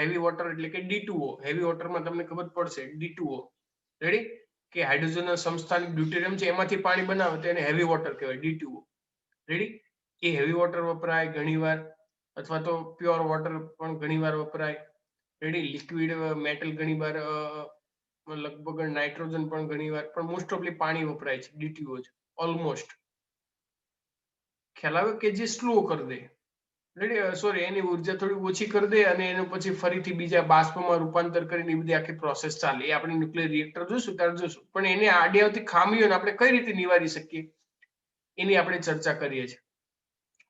એટલે કે D2O, હેવી વોટરમાં તમને ખબર પડશે D2O, રેડી, કે હાઇડ્રોજન સમસ્થાનિક ડ્યુટેરિયમ છે એમાંથી પાણી બનાવે તો એને હેવી વોટર કહેવાય, D2O, રેડી. એ હેવી વોટર વપરાય ઘણીવાર, અથવા તો પ્યોર વોટર પણ ઘણીવાર વપરાય, રેડી. લિક્વિડ મેટલ ઘણીવાર, લગભગ નાઇટ્રોજન પણ ઘણીવાર, પણ મોસ્ટ ઓફલી પાણી વપરાય છે, D2O જ ઓલમોસ્ટ. ખ્યાલ આવે કે જે સ્લો કરી દે, રેડી, સોરી, એની ઉર્જા થોડી ઓછી કરી દે અને એનું પછી ફરીથી બીજા બાષ્પમાં રૂપાંતર કરીને એ બધી આખી પ્રોસેસ ચાલે. એ આપણે ન્યુક્લિયર રિએક્ટર જોઈશું ત્યારે જોઈશું. પણ એને આડી આવતી ખામીઓને આપણે કઈ રીતે નિવારી શકીએ એની આપણે ચર્ચા કરીએ છીએ.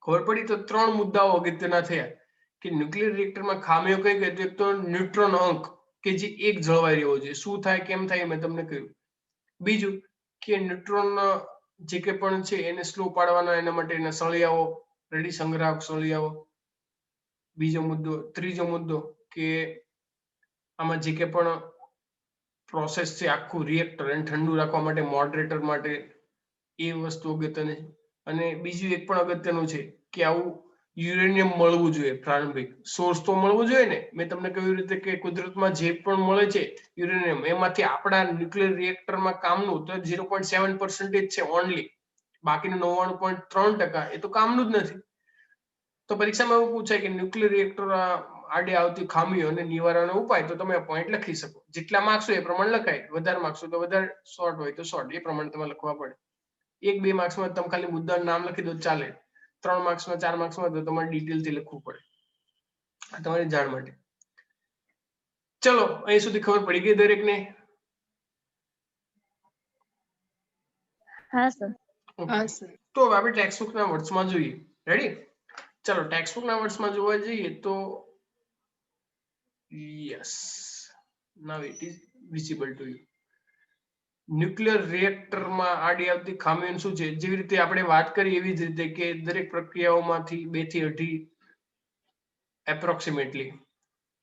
ખબર પડી? તો 3 મુદ્દાઓ અગત્યના થયા કે ન્યુક્લિયર રિએક્ટરમાં ખામીઓ કઈ કઈ. તો એક તો ન્યુટ્રોન અંક કે જે એક જળવાઈ રહેવો જોઈએ. શું થાય કેમ થાય મેં તમને કહ્યું. બીજું કે ન્યુટ્રોન જે કે પણ છે એને સ્લો પાડવાના એના માટે એના સળિયાઓ, રેડી, સંગ્રાહક સળિયાઓ. બીજો મુદ્દો. ત્રીજો મુદ્દો કે આમાં જે કે પણ પ્રોસેસ છે આખું રિએક્ટર એને ઠંડુ રાખવા માટે મોડરેટર માટે એ વસ્તુ અગત્યની. અને બીજું એક પણ અગત્યનું છે કે આવું યુરેનિયમ મળવું જોઈએ, પ્રારંભિક સોર્સ તો મળવું જોઈએ ને. મેં તમને કહ્યું રીતે કે કુદરતમાં જે પણ મળે છે યુરેનિયમ, એમાંથી આપણા ન્યુક્લિયર રિએક્ટરમાં કામનું તો 0.7% છે ઓનલી, બાકીનું 99.3% એ તો કામનું જ નથી. તો પરીક્ષામાં એવું પૂછાય કે ન્યુક્લિયર રિએક્ટર આડે આવતી ખામીઓ અને નિવારણનો ઉપાય, તો તમે પોઈન્ટ લખી શકો. જેટલા માર્ક્સ હોય એ પ્રમાણે લખાય, વધારે માર્ક્સ હોય તો વધારે, શોર્ટ હોય તો શોર્ટ, એ પ્રમાણે તમે લખવા પડે. 1-2 માર્ક્સમાં તમે ખાલી મુદ્દાનું નામ લખી દો ચાલે. 3 માર્ક્સમાં 4 માર્ક્સમાં તો તમારે ડિટેલથી લખવું પડે. આ તમારી જાણ માટે. ચલો, અહીં સુધી ખબર પડી ગઈ દરેકને? હા સર. તો હવે આપણે ટેક્સ્ટ બુકના વર્ડ્સમાં જોઈએ, રેડી. ચલો, ટેક્સ્ટ બુકના વર્ડ્સમાં જોવા જઈએ તો yes, now it is visible to you. Nuclear રિએક્ટરમાં આડી આવતી ખામીઓ શું છે? જેવી રીતે આપણે વાત કરી એવી જ રીતે કે દરેક પ્રક્રિયાઓમાંથી 2 થી 2.5 એપ્રોક્સિમેટલી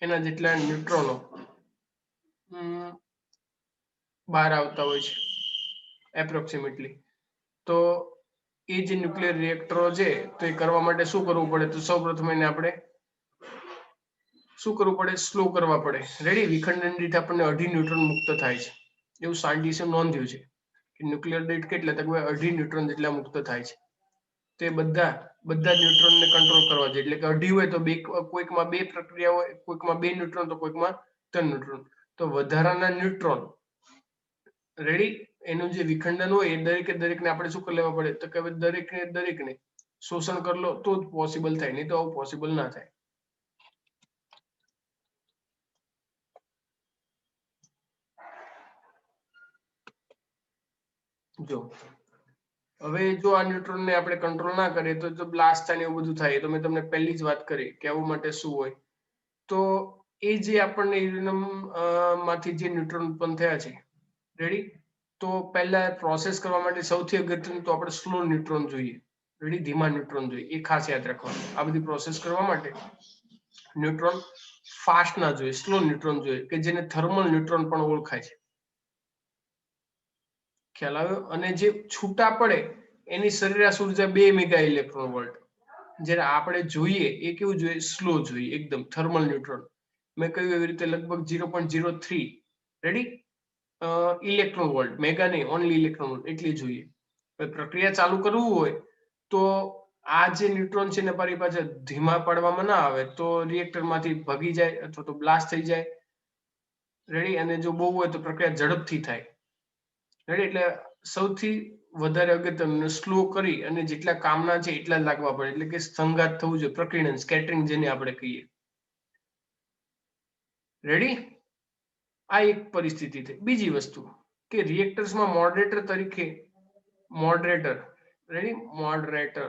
એના જેટલા ન્યુટ્રોનો બહાર આવતા હોય છે, એપ્રોક્સિમેટલી. તો એ જે ન્યુક્લિયર રિએક્ટરો છે તો એ કરવા માટે શું કરવું પડે? તો સૌપ્રથમ એને આપણે શું કરવું પડે? સ્લો કરવા પડે, રેડી. વિખંડન દીઠ આપણને 2.5 ન્યુટ્રોન મુક્ત થાય છે, એવું સાયન્ટિસ્ટે નોંધ્યું છે કે ન્યુક્લિયર દીઠ કેટલા? તો 2.5 ન્યુટ્રોન જેટલા મુક્ત થાય છે. તો એ બધા ન્યુટ્રોનને કંટ્રોલ કરવા જોઈએ. એટલે કે 2.5 હોય તો કોઈકમાં 2 પ્રક્રિયા હોય, કોઈકમાં 2 ન્યુટ્રોન તો કોઈકમાં 3 ન્યુટ્રોન. તો વધારાના ન્યુટ્રોન, રેડી, એનું જે વિખંડન હોય એ દરેકને આપણે શું કરી લેવા પડે? તો કે દરેકને શોષણ કરી લો તો જ પોસિબલ થાય, નહીં તો આવું પોસિબલ ના થાય. જો હવે જો આ ન્યુટ્રોનને આપણે કંટ્રોલ ના કરીએ તો બ્લાસ્ટ થાય ને એવું બધું થાય. તો મેં તમને પહેલી જ વાત કરી કે આવું માટે શું હોય. તો એ જે આપણને યુરેનિયમ માંથી જે ન્યુટ્રોન ઉત્પન્ન થયા છે, રેડી, તો પહેલા પ્રોસેસ કરવા માટે સૌથી અગત્યનું તો આપણે સ્લો ન્યુટ્રોન જોઈએ, રેડી, ધીમા ન્યુટ્રોન જોઈએ. એ ખાસ યાદ રાખવાનું. આ બધી પ્રોસેસ કરવા માટે ન્યુટ્રોન ફાસ્ટ ના જોઈએ, સ્લો ન્યુટ્રોન જોઈએ, કે જેને થર્મલ ન્યુટ્રોન પણ ઓળખાય છે. ખ્યાલ આવ્યો? અને જે છૂટા પડે એની સરેરાશ ઉર્જા 2 મેગા ઇલેક્ટ્રોન વોલ્ટ. જ્યારે આપણે જોઈએ એ કેવું જોઈએ? સ્લો જોઈએ, એકદમ થર્મલ ન્યુટ્રોન. મેં કહ્યું એવી રીતે લગભગ 0.03, રેડી, ઇલેક્ટ્રોન વોલ્ટ, મેગા નહીં, ઓનલી ઇલેક્ટ્રોન વોલ્ટ એટલી જોઈએ. પ્રક્રિયા ચાલુ કરવું હોય તો આ જે ન્યુટ્રોન છે ને મારી પાસે ધીમા પાડવામાં ના આવે તો રિએક્ટરમાંથી ભાગી જાય અથવા તો બ્લાસ્ટ થઈ જાય, રેડી. અને જો બહુ હોય તો પ્રક્રિયા ઝડપથી થાય, રેડી. એટલે સૌથી વધારે અગત્યનું સ્લો કરી અને જેટલા કામના છે એટલા જ લાગવા પડે. એટલે કે સંઘાત થવું જોઈએ, પ્રકીર્ણન, સ્કેટરિંગ જેને આપણે કહીએ, રેડી. આ એક પરિસ્થિતિ થઈ. બીજી વસ્તુ કે રિએક્ટર્સમાં મોડરેટર તરીકે, રેડી, મોડરેટર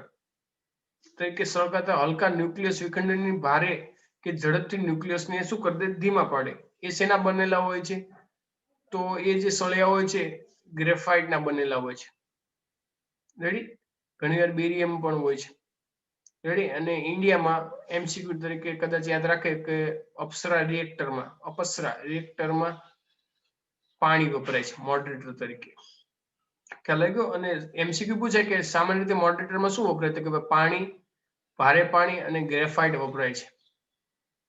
તરીકે સળગાતા હલકા ન્યુક્લિયસ વિખંડનની ભારે કે ઝડપથી ન્યુક્લિયસને શું કરી દે, ધીમા પાડે. એ શેના બનેલા હોય છે? તો એ જે સળિયા હોય છે ગ્રેફાઇટના બનેલા હોય છે. રેડી? ઘણીવાર બેરિયમ પણ હોય છે. રેડી? અને ઇન્ડિયામાં એમસીક્યુ તરીકે કદાચ યાદ રાખે કે અપ્સરા રિએક્ટરમાં પાણી વપરાય છે મોડરેટર તરીકે. ખ્યાલ લાગ્યો? અને એમસીક્યુ પૂછાય કે સામાન્ય રીતે મોડરેટરમાં શું વપરાય, તો કે ભાઈ પાણી, ભારે પાણી અને ગ્રેફાઇટ વપરાય છે.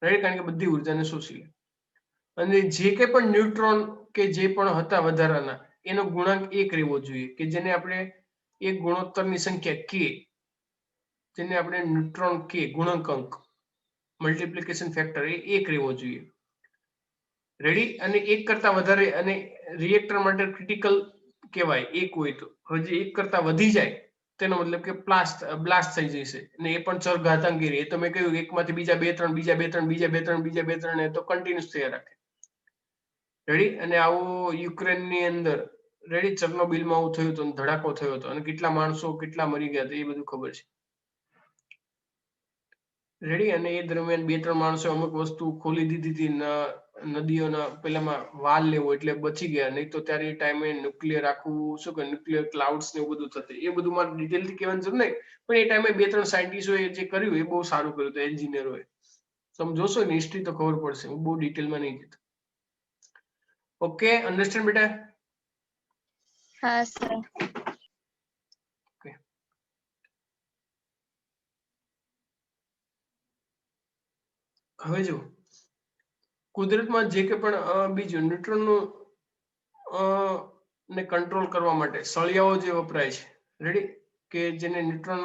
રાઈટ? કારણ કે બધી ઉર્જાને શોષી લે. અને જે કંઈ પણ ન્યુટ્રોન કે જે પણ હતા વધારાના, એનો ગુણાંક 1 રહેવો જોઈએ, કે જેને આપણે એક ગુણોત્તરની સંખ્યા k, જેને આપણે ન્યુટ્રોન k ગુણકાંક મલ્ટીપ્લિકેશન ફેક્ટર એ 1 રહેવો જોઈએ. રેડી? અને 1 કરતા વધારે અને રિએક્ટર માટે ક્રિટિકલ કહેવાય 1 હોય તો. હવે જે 1 કરતા વધી જાય તેનો મતલબ કે બ્લાસ્ટ થઈ જશે, અને એ પણ ચરઘાતાંકી રહે. એ તો મેં કહ્યું એકમાંથી બીજા 2 3 બીજા 2 3 બીજા 2 3 બીજા 2 3 એ તો કન્ટિન્યુઅસ થયા રાખે. રેડી? અને આવું યુક્રેનની અંદર રેડી ચર્નોબિલમાં આવું થયું હતું, ધડાકો થયો હતો, અને કેટલા માણસો કેટલા મરી ગયા હતા એ બધું ખબર છે. રેડી? અને એ દરમિયાન 2 3 માણસો અમુક વસ્તુ ખોલી દીધી હતી નદીઓના પેલામાં વાલ લેવો, એટલે બચી ગયા. નહીં તો ત્યારે એ ટાઈમે ન્યુક્લિયર આખું શું કે ન્યુક્લિયર ક્લાઉડ્સ ને એવું બધું થતું. એ બધું મારે ડિટેલથી કહેવાની જરૂર નહીં, પણ એ ટાઈમે 2 3 સાયન્ટિસ્ટોએ જે કર્યું એ બહુ સારું કર્યું હતું, એન્જિનિયરોએ. તમે જોશો ને હિસ્ટ્રી તો ખબર પડશે, હું બહુ ડિટેલમાં નહીં કહેતો. ઓકે, અન્ડરસ્ટેન્ડ બેટા? હા સર. હવે જો કુદરતમાં જે કે પણ બીજું ન્યુટ્રોનનું ને કંટ્રોલ કરવા માટે સળિયાઓ જે વપરાય છે, રેડી, કે જેને ન્યુટ્રોન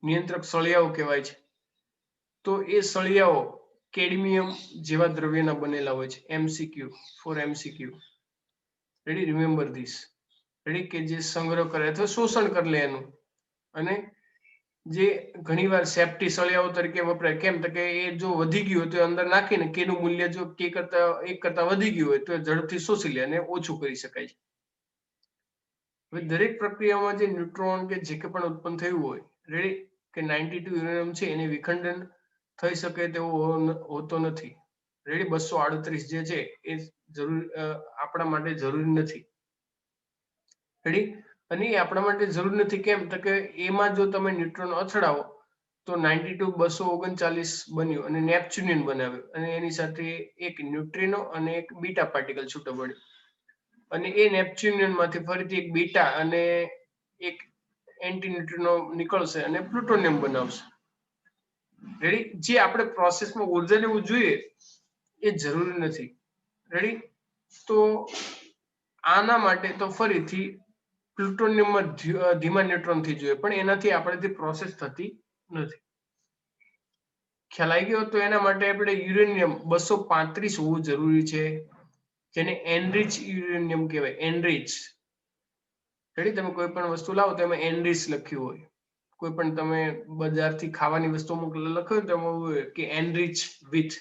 નિયંત્રક સળિયાઓ કહેવાય છે. તો એ સળિયાઓ કેડમિયમ જેવા દ્રવ્યના બનેલા હોય છે. MCQ four MCQ. Ready? Remember this. Ready? કે જે સંગ્રહ કરે અથવા શોષણ કરી લે એનું, અને જે ઘણીવાર સેફ્ટી સળિયાઓ તરીકે વપરાય. કેમ? તો કે એ જો વધી ગયું હોય તો અંદર નાખીને કેનું મૂલ્ય જો k કરતા 1 કરતા વધી ગયું હોય તો ઝડપથી શોષી લે અને ઓછું કરી શકાય છે. હવે દરેક પ્રક્રિયામાં જે ન્યુટ્રોન કે જે કે પણ ઉત્પન્ન થયું હોય, રેડી, કે 92 યુરેનિયમ છે એને વિખંડન થઈ શકે તેવો હોતો નથી. રેડી? 238 જે છે એ આપણા માટે જરૂરી નથી. રેડી? અને એ આપણા માટે જરૂર નથી. કેમ? તો કે એમાં જો તમે ન્યુટ્રોન અથડાવો તો 92 239 બન્યું અને નેપ્ચ્યુનિયન બનાવ્યું, અને એની સાથે એક ન્યુટ્રિનો અને એક બીટા પાર્ટિકલ છૂટો પડ્યો, અને એ નેપ્ચ્યુનિયન માંથી ફરીથી એક બીટા અને એક એન્ટી ન્યુટ્રિનો નીકળશે અને પ્લુટોનિયમ બનાવશે. રેડી? જે આપણે પ્રોસેસમાં ઉર્જા લેવું જોઈએ એ જરૂરી નથી. રેડી? તો આના માટે તો ફરીથી પ્લુટોનિયમમાં ધીમા ન્યુટ્રોનથી જોઈએ, પણ એનાથી આપણેથી પ્રોસેસ થતી નથી. ખ્યાલ આવી ગયો? તો એના માટે આપણે યુરેનિયમ 235 હોવું જરૂરી છે, જેને એનરિચ યુરેનિયમ કહેવાય. એનરિચ. રેડી? તમે કોઈ પણ વસ્તુ લાવો તો એમાં એનરિચ લખ્યું હોય. કોઈ પણ તમે બજારથી ખાવાની વસ્તુ લખ્યું હોય તો એમાં હોય કે એનરિચ વિથ,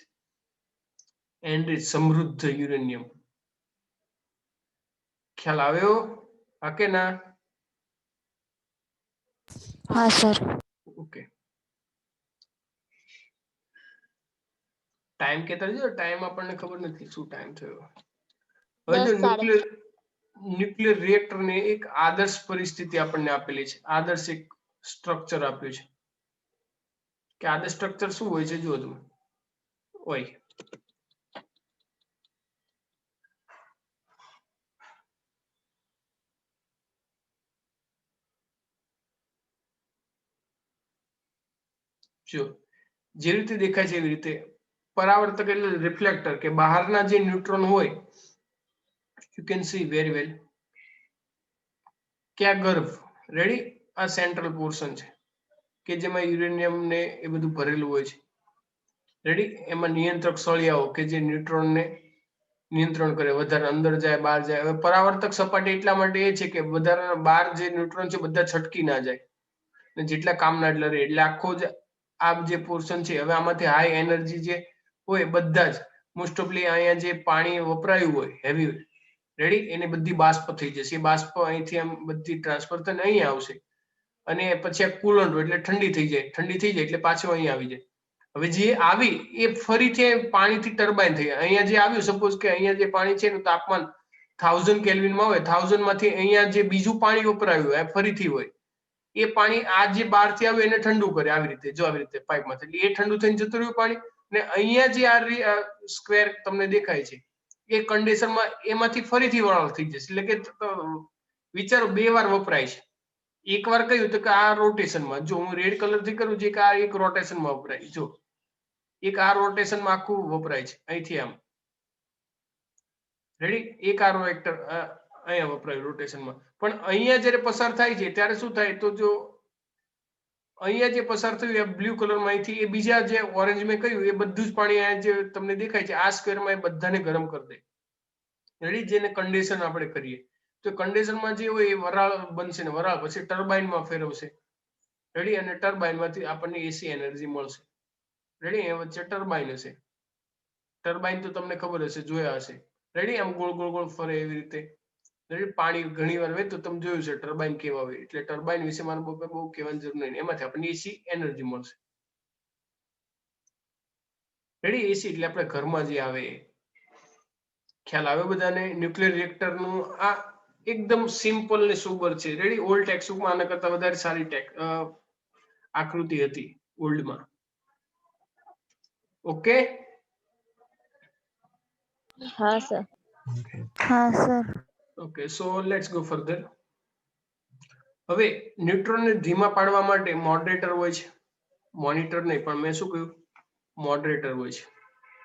એનરિચ સમૃદ્ધ યુરેનિયમ. ખ્યાલ આવ્યો? હા કે ના? હા સર. ઓકે. ટાઈમ કેતા રહેજો. ટાઈમ આપણને ખબર નથી શું ટાઈમ થયો. હવે જો 10:30. ન્યુક્લિયર રિએક્ટર ની એક આદર્શ પરિસ્થિતિ આપણને આપેલી છે. આદર્શ એક સ્ટ્રક્ચર આપ્યું છે. કે આદર્શ સ્ટ્રક્ચર શું હોય છે? જુઓ તમે. હોય જો જે રીતે દેખાય છે એવી રીતે પરાવર્તક એટલે રિફ્લેક્ટર, કે બહારના જે ન્યુટ્રોન હોય, you can see very well, કે આ ગર્ભ, રેડી, આ સેન્ટ્રલ પોર્શન છે કે જેમાં યુરેનિયમ ને એ બધું ભરેલું હોય છે. રેડી? એમાં નિયંત્રક સળિયાઓ કે જે ન્યુટ્રોનને નિયંત્રણ કરે, વધારે અંદર જાય બહાર જાય. હવે પરાવર્તક સપાટી એટલા માટે એ છે કે વધારાના બહાર જે ન્યુટ્રોન છે બધા છટકી ના જાય, ને જેટલા કામના એટલા રહે. એટલે આખો જ આ જે પોર્શન છે, હવે આમાંથી હાઈ એનર્જી જે હોય બધા જ મોસ્ટ ઓફલી અહીંયા જે પાણી વપરાયું હોય હેવી, રેડી, એને બધી બાષ્પ થઈ જશે. એ બાષ્પ અહીંથી આમ બધી ટ્રાન્સફર થઈને અહીંયા આવશે, અને પછી આ કુલન્ટ હોય એટલે ઠંડી થઈ જાય એટલે પાછું અહીંયા આવી જાય. હવે જે આવી એ ફરીથી પાણીથી ટર્બાઇન થઈ જાય. અહીંયા જે આવ્યું સપોઝ કે અહીંયા જે પાણી છે એનું તાપમાન 1000 કેલ્વિનમાં હોય, 1000 માંથી અહીંયા જે બીજું પાણી વપરાયું હોય ફરીથી હોય, એ પાણી આ જે બહારથી આવ્યું એને ઠંડુ કરે. આવી રીતે જો આવી રીતે પાઇપમાંથી, એટલે એ ઠંડુ થઈને જતું રહ્યું પાણી. ને અહીંયા જે આ સ્ક્વેર તમને દેખાય છે એ કન્ડેન્સરમાં એમાંથી ફરીથી વરાળ થઈ જશે. એટલે કે વિચારો 2 વાર વપરાય છે. એક વાર કહ્યું તો કે આ રોટેશનમાં, જો હું રેડ કલર થી કરું છું કે આ એક રોટેશનમાં વપરાય, જો એક આ રોટેશનમાં આખું વપરાય છે અહીંથી આમ, રેડી, એક આ વેક્ટર અહીંયા વપરાય રોટેશનમાં. પણ અહીંયા જ્યારે પસાર થાય છે ત્યારે શું થાય, તો જો અહીંયા જે પસાર થયું એ બ્લુ કલરમાં અહીંથી, એ બીજા જે ઓરેન્જ મેં કહ્યું એ બધું જ પાણી અહીંયા જે તમને દેખાય છે આ સ્ક્વેરમાં એ બધાને ગરમ કરી દે. રેડી, જેને કન્ડેન્સર આપણે કરીએ. તો કન્ડેન્સરમાં જે હોય એ વરાળ બનશે ને વરાળ પછી ટર્બાઇનમાં ફેરવશે. રેડી, અને ટર્બાઇનમાંથી આપણને એસી એનર્જી મળશે. રેડી, એ વચ્ચે ટર્બાઇન હશે. ટર્બાઇન તો તમને ખબર હશે, જોયા હશે. રેડી, આમ ગોળ ગોળ ગોળ ફરે એવી રીતે. રેડી, પાણી ઘણી વાર હોય તો તમે જોયું છે ટર્બાઇન કેવા હોય. એટલે ટર્બાઇન વિશે મારે બહુ કહેવાની જરૂર નહીં, એમાંથી આપણને એસી એનર્જી મળશે. રેડી, એસી એટલે આપણે ઘરમાં જે આવે એ ખ્યાલ આવે બધાને. ન્યુક્લિયર રિએક્ટર નું આ એકદમ સિમ્પલ ને સોબર છે. રેડી, ઓલ્ડ ટેક્સ્ટબુકમાં આના કરતા વધારે સારી આકૃતિ હતી ઓલ્ડમાં. ઓકે, હા સર. હા sir. Okay, so let's go further. હવે ન્યુટ્રોનને ધીમા પાડવા માટે મોડરેટર હોય છે, મોનિટર નહીં, પણ મેં શું કહ્યું, મોડરેટર હોય છે.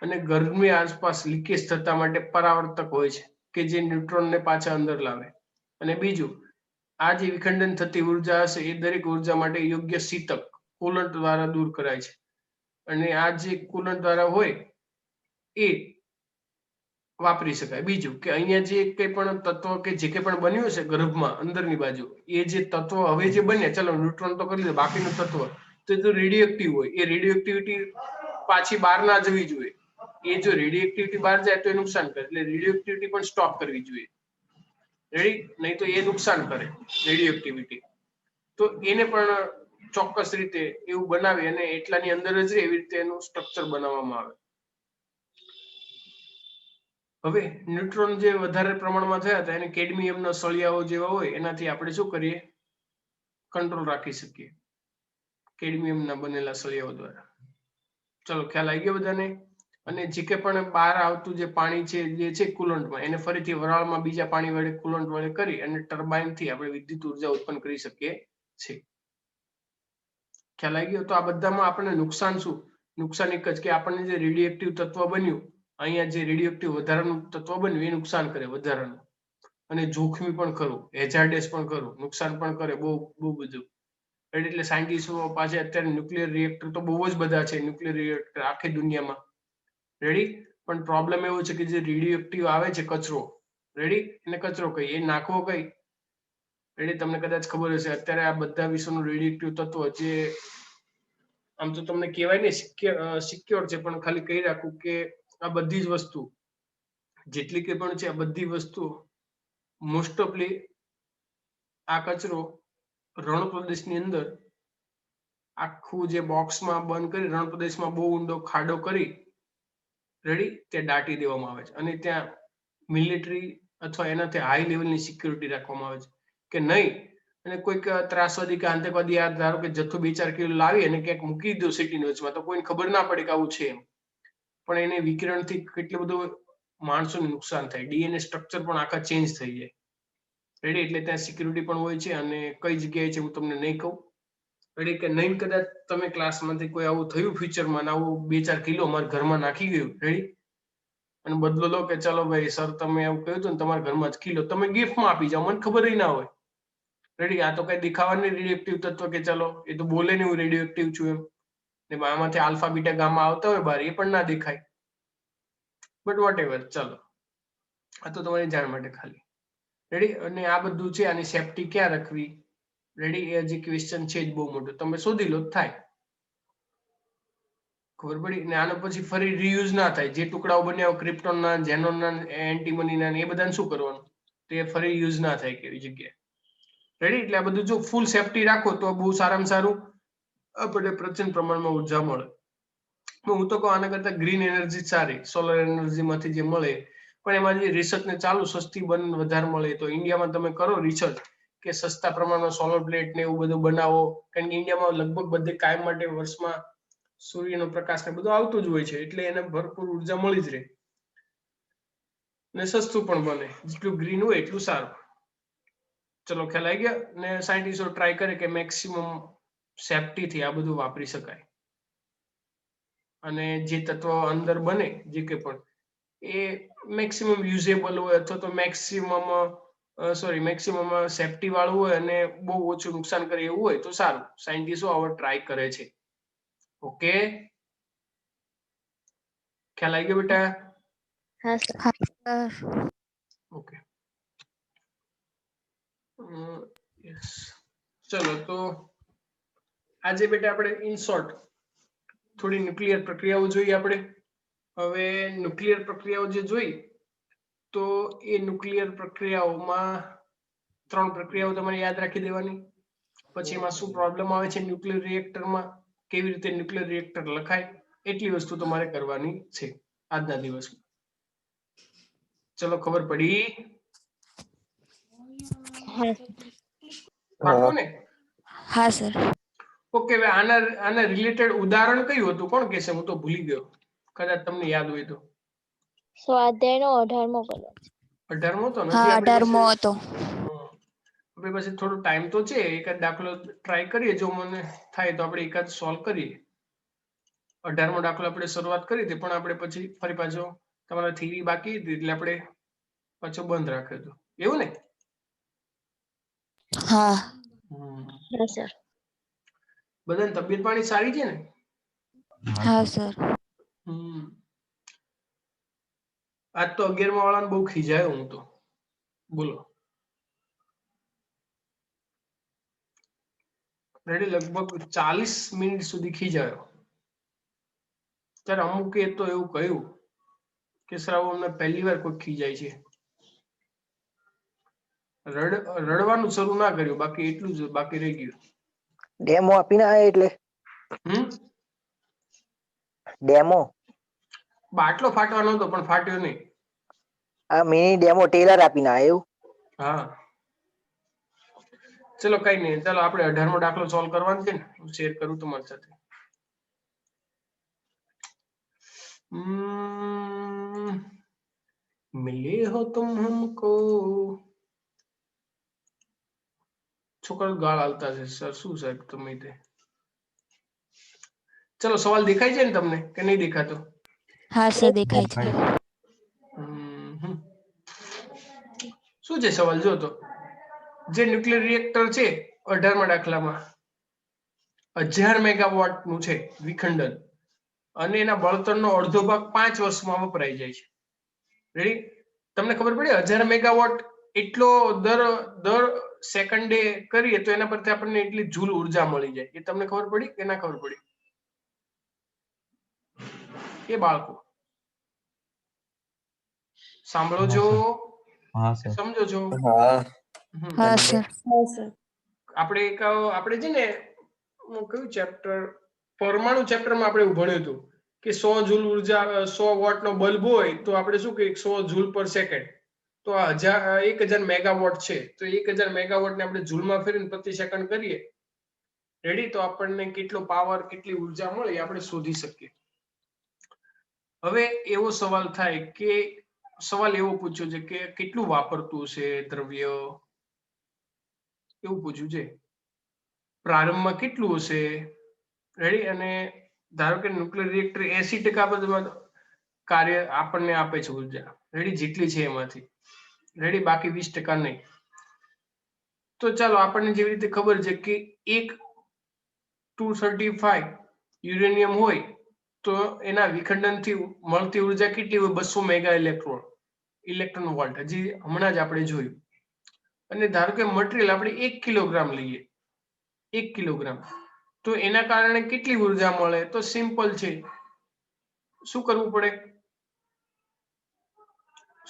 અને ગર્ભની આસપાસ લીકેજ થતા માટે પરાવર્તક હોય છે કે જે ન્યુટ્રોનને પાછા અંદર લાવે. અને બીજું, આ જે વિખંડન થતી ઉર્જા હશે એ દરેક ઉર્જા માટે યોગ્ય શીતક કુલન્ટ દ્વારા દૂર કરાય છે. અને આ જે કુલન્ટ દ્વારા હોય એ વાપરી શકાય. બીજું કે અહીંયા જે કંઈ પણ તત્વ કે જે કંઈ પણ બન્યું છે ગર્ભમાં અંદરની બાજુ, એ જે તત્વ હવે જે બન્યા, ચલો ન્યુટ્રોન તો કરી લીધું, બાકીનું તત્વ તો રેડિયો એક્ટિવ હોય, એ રેડિયો એક્ટિવિટી પાછી બહાર ના જવી જોઈએ. એ જો રેડિયો એક્ટિવિટી બહાર જાય તો એ નુકસાન કરે, એટલે રેડિયો એક્ટિવિટી પણ સ્ટોપ કરવી જોઈએ. રેડી, નહીં તો એ નુકસાન કરે રેડિયો એક્ટિવિટી. તો એને પણ ચોક્કસ રીતે એવું બનાવી અને એટલાની અંદર જ રહે એવી રીતે એનું સ્ટ્રક્ચર બનાવવામાં આવે. હવે ન્યુટ્રોન જે વધારે પ્રમાણમાં થયા હતા એને કેડમિયમના સળિયાઓ જેવા હોય એનાથી આપણે શું કરીએ, કંટ્રોલ રાખી શકીએ, કેડમિયમના બનેલા સળિયાઓ દ્વારા. ચલો, ખ્યાલ આવી ગયો બધાને. અને જે કે પણ બહાર આવતું જે પાણી છે જે છે કુલન્ટમાં, એને ફરીથી વરાળમાં બીજા પાણી વડે કુલન્ટ વડે કરી અને ટર્બાઇનથી આપણે વિદ્યુત ઉર્જા ઉત્પન્ન કરી શકીએ છીએ. ખ્યાલ આવી ગયો. તો આ બધામાં આપણને નુકસાન શું, નુકસાન એક જ કે આપણને જે રેડિયો એક્ટિવ તત્વ બન્યું, અહીંયા જે રેડિયો એક્ટિવ વધારાનું તત્વ બન્યું એ નુકસાન કરે વધારાનું, અને જોખમી પણ ખરું, હેઝાર્ડસ પણ ખરું, નુકસાન પણ કરે બહુ બહુ બધું. એટલે સાયન્ટિસ્ટો પાસે અત્યારે ન્યુક્લિયર રિએક્ટર તો બહુ જ બધા છે, ન્યુક્લિયર રિએક્ટર આખી દુનિયામાં. રેડી, પણ પ્રોબ્લેમ એવો છે કે જે રેડિયો એક્ટિવ આવે છે કચરો, રેડી, એને કચરો કહીએ, એ નાખવો કઈ. રેડી, તમને કદાચ ખબર હશે અત્યારે આ બધા વિશ્વનું રેડિયો એક્ટિવ તત્વ જે આમ તો તમને કહેવાય ને સિક્યોર છે, પણ ખાલી કહી રાખું કે આ બધી જ વસ્તુ જેટલી કે પણ છે આ બધી વસ્તુઓ મોસ્ટ ઓફલી આ કચરો રણ પ્રદેશની અંદર આખું જે બોક્સમાં બંધ કરી રણ પ્રદેશમાં બહુ ઊંડો ખાડો કરી, રેડી, ત્યાં દાટી દેવામાં આવે છે. અને ત્યાં મિલિટરી અથવા એનાથી હાઈ લેવલની સિક્યુરિટી રાખવામાં આવે છે કે નહીં, અને કોઈક ત્રાસવાદી કે આતંકવાદી આ ધારો કે જથ્થો 2-4 કિલો લાવી અને ક્યાંક મૂકી દો સિટીની વચમાં, તો કોઈને ખબર ના પડે કે આવું છે એમ. પણ એને વિકિરણથી કેટલું બધું માણસોને નુકસાન થાય, ડીએનએ સ્ટ્રક્ચર પણ આખા ચેન્જ થઈ જાય. રેડી, એટલે ત્યાં સિક્યુરિટી પણ હોય છે. અને કઈ જગ્યાએ છે હું તમને નહીં કહું. રેડી, કે નહીં કદાચ તમે ક્લાસમાંથી કોઈ આવું થયું ફ્યુચરમાં, આવું 2-4 કિલો અમારા ઘરમાં નાખી ગયું, રેડી, અને બદલો લો કે ચાલો ભાઈ સર તમે એવું કહ્યું હતું ને તમારા ઘરમાં જ કિલો તમે ગિફ્ટમાં આપી જાઓ, મને ખબર ના હોય. રેડી, આ તો કઈ દેખાવાની રેડિયો એક્ટિવ તત્વ કે ચાલો એ તો બોલે ને હું રેડિયો એક્ટિવ છું એમ, ને આમાંથી આલ્ફા બીટા ગામા આવતા હોય બહાર, એ પણ ના દેખાય. બટ વોટ એવર, ચાલો, આ તો તમારી જાણ માટે ખાલી. રેડી, અને આ બધું છે, આની સેફટી ક્યાં રાખવી, રેડી, એ હજી ક્વેશ્ચન છે જ બહુ મોટો, તમે શોધી લો થાય, ખબર પડી. ને આનો પછી ફરી રીયુઝ ના થાય, જે ટુકડાઓ બન્યા ક્રિપ્ટોનના, ઝેનોનના, એન્ટીમનીના, એ બધાને શું કરવાનું, તો એ ફરી યુઝ ના થાય કેવી જગ્યાએ. રેડી? એટલે આ બધું જો ફૂલ સેફટી રાખો તો બહુ સારામાં સારું આપણે પ્રચંડ પ્રમાણમાં ઉર્જા મળે. હું તો કહું આના કરતા ગ્રીન એનર્જી સારી, સોલર એનર્જી માંથી જે મળે, પણ એમાં જે રિસર્ચ ને ચાલુ સસ્તી વધારે મળે. તો ઇન્ડિયામાં તમે કરો રિસર્ચ કે સસ્તા પ્રમાણમાં સોલર પ્લેટ ને એવું બધું બનાવો, કારણ કે ઇન્ડિયામાં લગભગ બધે કાયમ માટે વર્ષમાં સૂર્યનો પ્રકાશ ને બધું આવતું જ હોય છે, એટલે એને ભરપૂર ઉર્જા મળી જ રહે ને સસ્તું પણ બને. જેટલું ગ્રીન હોય એટલું સારું. ચલો ખ્યાલ આવી ગયા. ને સાયન્ટિસ્ટો ટ્રાય કરે કે મેક્સિમમ સેફટી થી આ બધું વાપરી શકાય, અને જે તત્વ અંદર બને જે કે પણ એ મેક્સિમમ યુઝેબલ હોય, અથવા તો મેક્સિમમ સેફટી વાળું હોય અને બહુ ઓછું નુકસાન કરે એવું હોય તો સારું. સાયન્ટિસ્ટો આવો ટ્રાય કરે છે. ઓકે, ખ્યાલ આવી ગયો બેટા? હા સર. હા સર. Okay, yes. ચલો તો આજે બેટા આપણે ઇન શોર્ટ થોડી ન્યુક્લિયર પ્રક્રિયાઓ જોઈએ આપણે. હવે ન્યુક્લિયર પ્રક્રિયાઓ જે જોઈ, તો એ ન્યુક્લિયર પ્રક્રિયાઓમાં 3 પ્રક્રિયાઓ તમારે યાદ રાખી દેવાની. પછી એમાં શું પ્રોબ્લેમ આવે છે ન્યુક્લિયર રિએક્ટરમાં, કેવી રીતે ન્યુક્લિયર રિએક્ટર લખાય, એટલી વસ્તુ તમારે કરવાની છે આજના દિવસમાં. ચલો ખબર પડી? હા પાક્કું ને? હા સર. ઓકે, હવે આના રિલેટેડ ઉદાહરણ કયું હતું? કોણ કહેશે? હું તો ભૂલી ગયો, કદાચ તમને યાદ હોય તો. સ્વાધ્યાયનો 18મો કલમ. 18મો તો નથી હા આપણી 18મો પાસે. હતો. આપણી પાસે થોડો ટાઈમ તો છે. એકાદ દાખલો ટ્રાય કરીએ, જો મને થાય તો આપણે એકાદ સોલ્વ કરીએ. 18મો દાખલો આપણે શરૂઆત કરી હતી, પણ આપણે પછી ફરી પાછો તમારા થિયરી બાકી હતી એટલે આપણે પાછો બંધ રાખ્યો હતો, એવું ને? હા. હા સર. બધાની તબિયત પાણી સારી છે ને? હા સર. આજ તો 11મા વાળાને બહુ ખીજાયો હું તો. બોલો. રેડી? લગભગ 40 મિનિટ સુધી ખીજાયો. ત્યારે અમુકે તો એવું કહ્યું કે સરાવ અમને પહેલી વાર કોઈ ખીજાય છે. રડવાનું શરૂ ના કર્યું, બાકી એટલું જ બાકી રહી ગયું. ડેમો આપીને આયા એટલે ડેમો બાટલો ફાટવાનો હતો પણ ફાટ્યો નહીં. આ મિની ડેમો ટેલર આપીને આયા એવું? હા, ચલો કઈ નહીં. ચાલો આપણે 18મો દાખલો સોલ્વ કરવાનો છે ને, હું શેર કરું તમારી સાથે. મિલે હો તુમ હમકો. છોકરા ગાળ આલતા છે સર, શું સાહેબ તમે તે. ચલો સવાલ દેખાય છે ને તમને કે નહીં દેખાતો? હા સર દેખાય છે. શું છે સવાલ? જો તો જે ન્યુક્લિયર રિએક્ટર છે 18મા દાખલામાં 1000 મેગાવોટ નું છે વિખંડન, અને એના બળતણનો અડધો ભાગ 5 વર્ષમાં વપરાઈ જાય છે. રેડી? તમને ખબર પડી 1000 મેગાવોટ એટલો દર સેકન્ડે કરીએ તો એના પરથી આપણને એટલી જૂલ ઉર્જા મળી જાય. એ તમને ખબર પડી કે ના ખબર પડી? એ બાળકો સાંભળો છો? હા સર. સમજો છો? હા. હા સર. આપણે છે ને, હું કયું ચેપ્ટર, પરમાણુ ચેપ્ટરમાં આપણે ભણ્યું હતું કે 100 જૂલ ઉર્જા, 100 વોટ નો બલ્બ હોય તો આપણે શું કહીએ? 100 જૂલ પર સેકન્ડ. તો 1000 મેગાવોટ છે, તો 1000 મેગાવોટ ને આપણે જૂલમાં ફેરવીને પ્રતિ સેકન્ડ કરીએ, રેડી? તો આપણને કેટલો પાવર, કેટલી ઉર્જા મળે એ આપણે શોધી શકીએ. હવે એવો સવાલ થાય કે સવાલ એવો પૂછ્યો છે કે કેટલું વાપરતું હશે દ્રવ્ય, એવું પૂછ્યું છે. પ્રારંભમાં કેટલું હશે? રેડી? અને ધારો કે ન્યુક્લિયર રિએક્ટર 80% બધું કાર્ય આપણને આપે છે ઉર્જા, રેડી? જેટલી છે એમાંથી, રેડી? બાકી 20% નહીં. તો ચાલો આપણને જેવી રીતે ખબર છે કે એક 235 યુરેનિયમ હોય તો એના વિખંડનથી મળતી ઉર્જા કેટલી હોય? 200 મેગા ઇલેક્ટ્રોન વોલ્ટ. હજી હમણાં જ આપણે જોયું. અને ધારો કે મટીરિયલ આપણે 1 કિલોગ્રામ લઈએ, 1 કિલોગ્રામ, તો એના કારણે કેટલી ઉર્જા મળે? તો સિમ્પલ છે. શું કરવું પડે?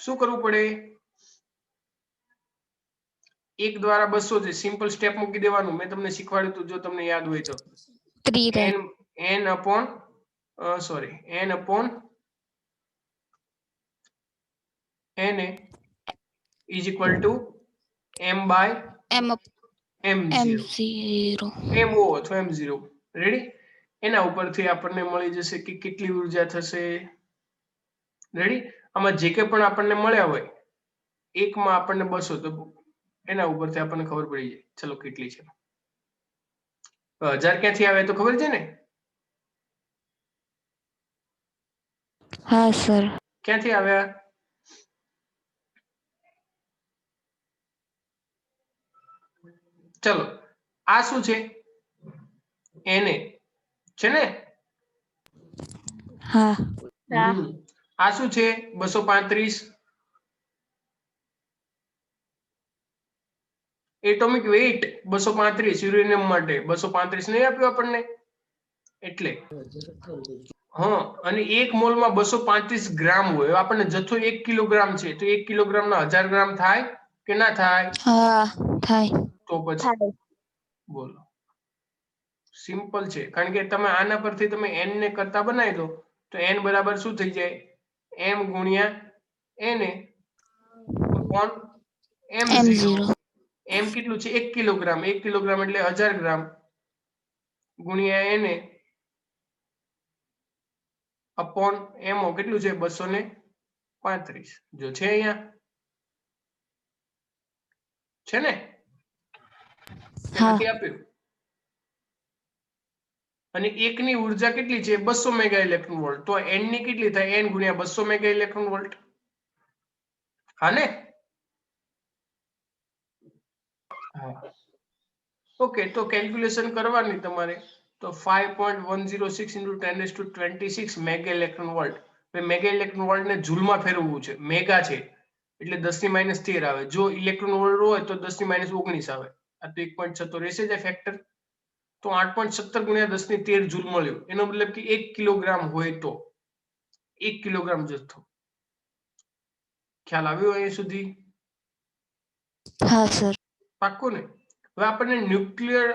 શું કરવું પડે? 1 દ્વારા 200 છે, સિમ્પલ સ્ટેપ મૂકી દેવાનું. મેં તમને શીખવાડ્યું હતું, જો તમને યાદ હોય તો. 3 રહે. n upon n upon na is equal to m by M m0 0. mo અથવા m0. રેડી? એના ઉપરથી આપણને મળી જશે કે કેટલી ઉર્જા થશે. રેડી? આમાં જે કે પણ આપણને મળ્યા હોય, એકમાં આપણને 200, તો એના ઉપરથી આપણને ખબર પડી જાય ચલો કેટલી છે. 1000 ક્યાંથી આવે તો ખબર છે ને? હા સર. ક્યાંથી આવ્યા? ચલો આ શું છે? Na છે ને? હા. હા. આ શું છે? 235 એટોમિક વેઇટ 235 યુરેનિયમ માટે 235 નહીં આપ્યું આપણને એટલે. હા, અને 1 મોલમાં 235 ગ્રામ હોય. હવે આપણને જથ્થો 1 કિલોગ્રામ છે, તો 1 કિલોગ્રામના 1000 ગ્રામ થાય કે ના થાય? હા થાય. તો પછી થાય. બોલો, સિમ્પલ છે. કારણ કે તમે આના પરથી તમે n ને કરતા બનાવી દો તો n બરાબર શું થઈ જાય? m ગુણ્યા na upon m0. M0. m કેટલું છે? 1 કિલોગ્રામ. 1 કિલોગ્રામ એટલે 1000 ગ્રામ ગુણ્યા na upon mo કેટલું છે? 235. જો છે અહીંયા છે ને? કે હા. નથી આપ્યું? અને એકની ઉર્જા કેટલી છે? 200 મેગા ઇલેક્ટ્રોન વોલ્ટ. તો n ની કેટલી થાય? n ગુણ્યા 200 મેગા ઇલેક્ટ્રોન વોલ્ટ. હા ને? હા. ઓકે, તો કેલ્ક્યુલેશન કરવાની તમારે. તો 5.106 × 10⁻26 mega electron volt. Mega electron volt ને જૂલમાં ફેરવવું છે. મેગા છે એટલે 10⁻13 આવે. જો ઇલેક્ટ્રોન વોલ્ટ હોય તો 10⁻19 આવે. આ તો 1.6 તો રહેશે જ ફેક્ટર. તો 8.17 ગુણ્યા 10⁻13 જૂલ મળ્યું. એનો મતલબ કે 1 કિલોગ્રામ હોય તો 1 કિલોગ્રામ જથ્થો. ખ્યાલ આવ્યો અહીં સુધી? હા સર. પાક્કું ને? હવે આપણને ન્યુક્લિયર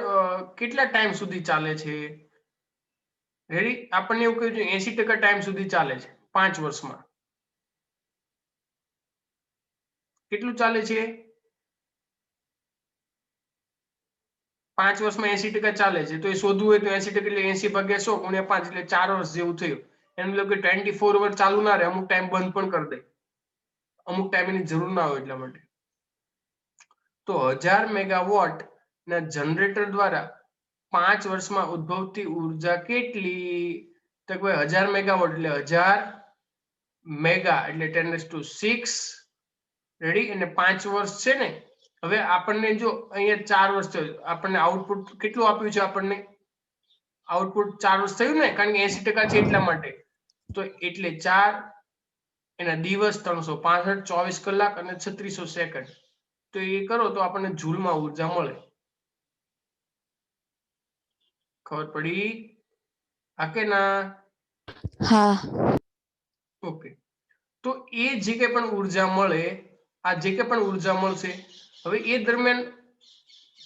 કેટલા ટાઈમ સુધી ચાલે છે? રેડી? આપણને એવું કહ્યું છે 80% ટાઈમ સુધી ચાલે છે 5 વર્ષમાં. કેટલું ચાલે છે? 5 વર્ષમાં 80% ચાલે છે. તો એ શોધવું હોય તો 80% એટલે 80 ભાગ્યા 100 ગુણ્યા 5 એટલે 4 વર્ષ જેવું થયું. એનો મતલબ કે 24 અવર ચાલુ ના રહે, અમુક ટાઈમ બંધ પણ કરી દે, અમુક ટાઈમ એની જરૂર ના હોય એટલા માટે. તો 1000 મેગાવોટ ના જનરેટર દ્વારા 5 વર્ષમાં ઉદ્ભવતી ઉર્જા કેટલી? તો કે 1000 મેગાવોટ એટલે 1000 મેગા એટલે 10⁶. રેડી? અને 5 વર્ષ છે ને? હવે આપણને જો અહીંયા 4 વર્ષ થયું, આપણને આઉટપુટ કેટલું આપ્યું છે? આપણને આઉટપુટ 4 વર્ષ થયું ને, કારણ કે 80% છે એટલા માટે. તો એટલે 4 એના દિવસ 365 24 કલાક અને 3600 સેકન્ડ. તો એ કરો તો આપણને જૂલમાં ઉર્જા મળે. ખબર પડી? હા કે ના? હા. ઓકે, તો એ જે કે પણ ઉર્જા મળે, આ જે કે પણ ઉર્જા મળશે, હવે એ દરમિયાન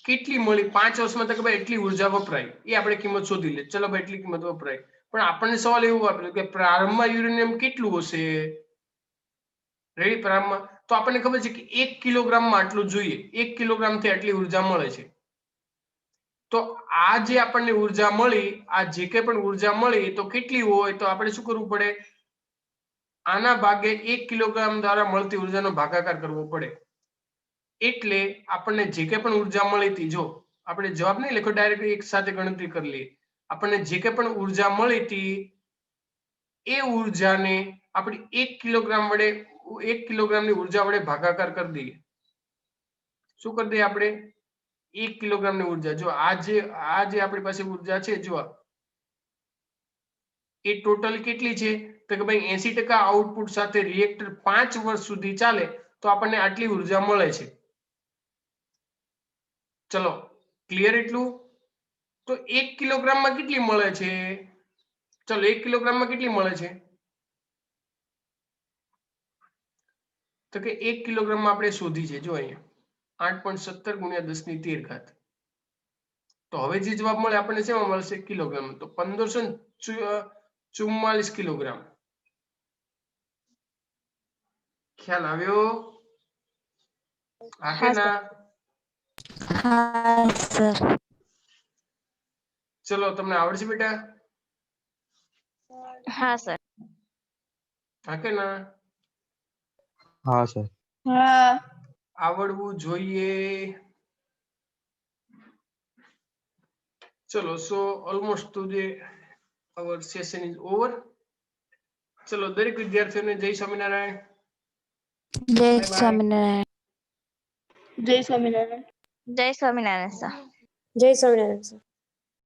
કેટલી મળી? 5 વર્ષમાં તો કે ભાઈ એટલી ઉર્જા વપરાય, એ આપણે કિંમત શોધી લે. ચલો ભાઈ એટલી કિંમત વપરાય. પણ આપણને સવાલ એવું આપ્યો કે પ્રારંભમાં યુરેનિયમ કેટલું હશે? રેડી? પ્રારંભમાં તો આપણને ખબર છે કે 1 કિલોગ્રામમાં આટલું જોઈએ, 1 કિલોગ્રામથી આટલી ઉર્જા મળે છે. તો આ જે આપણને ઉર્જા મળી, આ જે કે પણ ઉર્જા મળી તો કેટલી હોય? તો આપણે શું કરવું પડે? આના ભાગે 1 કિલોગ્રામ દ્વારા મળતી ઉર્જાનો ભાગાકાર કરવો પડે. એટલે આપણને જે કે પણ ઉર્જા મળી હતી, જો આપણે જવાબ નહીં લખો, ડાયરેક્ટ એક સાથે ગણતરી કરી લઈએ. આપણને જે કે પણ ઉર્જા મળી હતી એ ઉર્જાને આપણે 1 કિલોગ્રામ વડે 1 કિલોગ્રામની ઉર્જા વડે ભાગાકાર કરી દઈએ. શું કરી દઈએ આપણે? 1 કિલોગ્રામની ઉર્જા. જો આ જે આપણી પાસે ઉર્જા છે, જો એ ટોટલ કેટલી છે? તો કે ભાઈ 80% આઉટપુટ સાથે રિએક્ટર 5 વર્ષ સુધી ચાલે તો આપણને આટલી ઉર્જા મળે છે. ચલો, ક્લિયર એટલું? તો 1 કિલોગ્રામમાં કેટલી મળે છે? ચલો 1 કિલોગ્રામમાં કેટલી મળે છે? તો કે 1 કિલોગ્રામમાં આપણે શોધી છે, જો અહીંયા 8.17 ગુણ્યા 10^13. તો હવે જે જવાબ મળે આપણને શેમાં મળશે? કિલોગ્રામ. તો 1544 કિલોગ્રામ. ખ્યાલ આવ્યો? હા કે હા, ના? હા સર. ચલો, તમને આવડશે બેટા? હા સર. હા કે ના? હા સર. હા. આવડવું જોઈએ. ચલો, so almost today our session is over. ચલો, દરેક વિદ્યાર્થીઓને જય સ્વામિનારાયણ. જય Bye bye. સ્વામિનારાયણ. જય સ્વામિનારાયણ. જય સ્વામિનારાયણ સર. જય સ્વામિનારાયણ સર.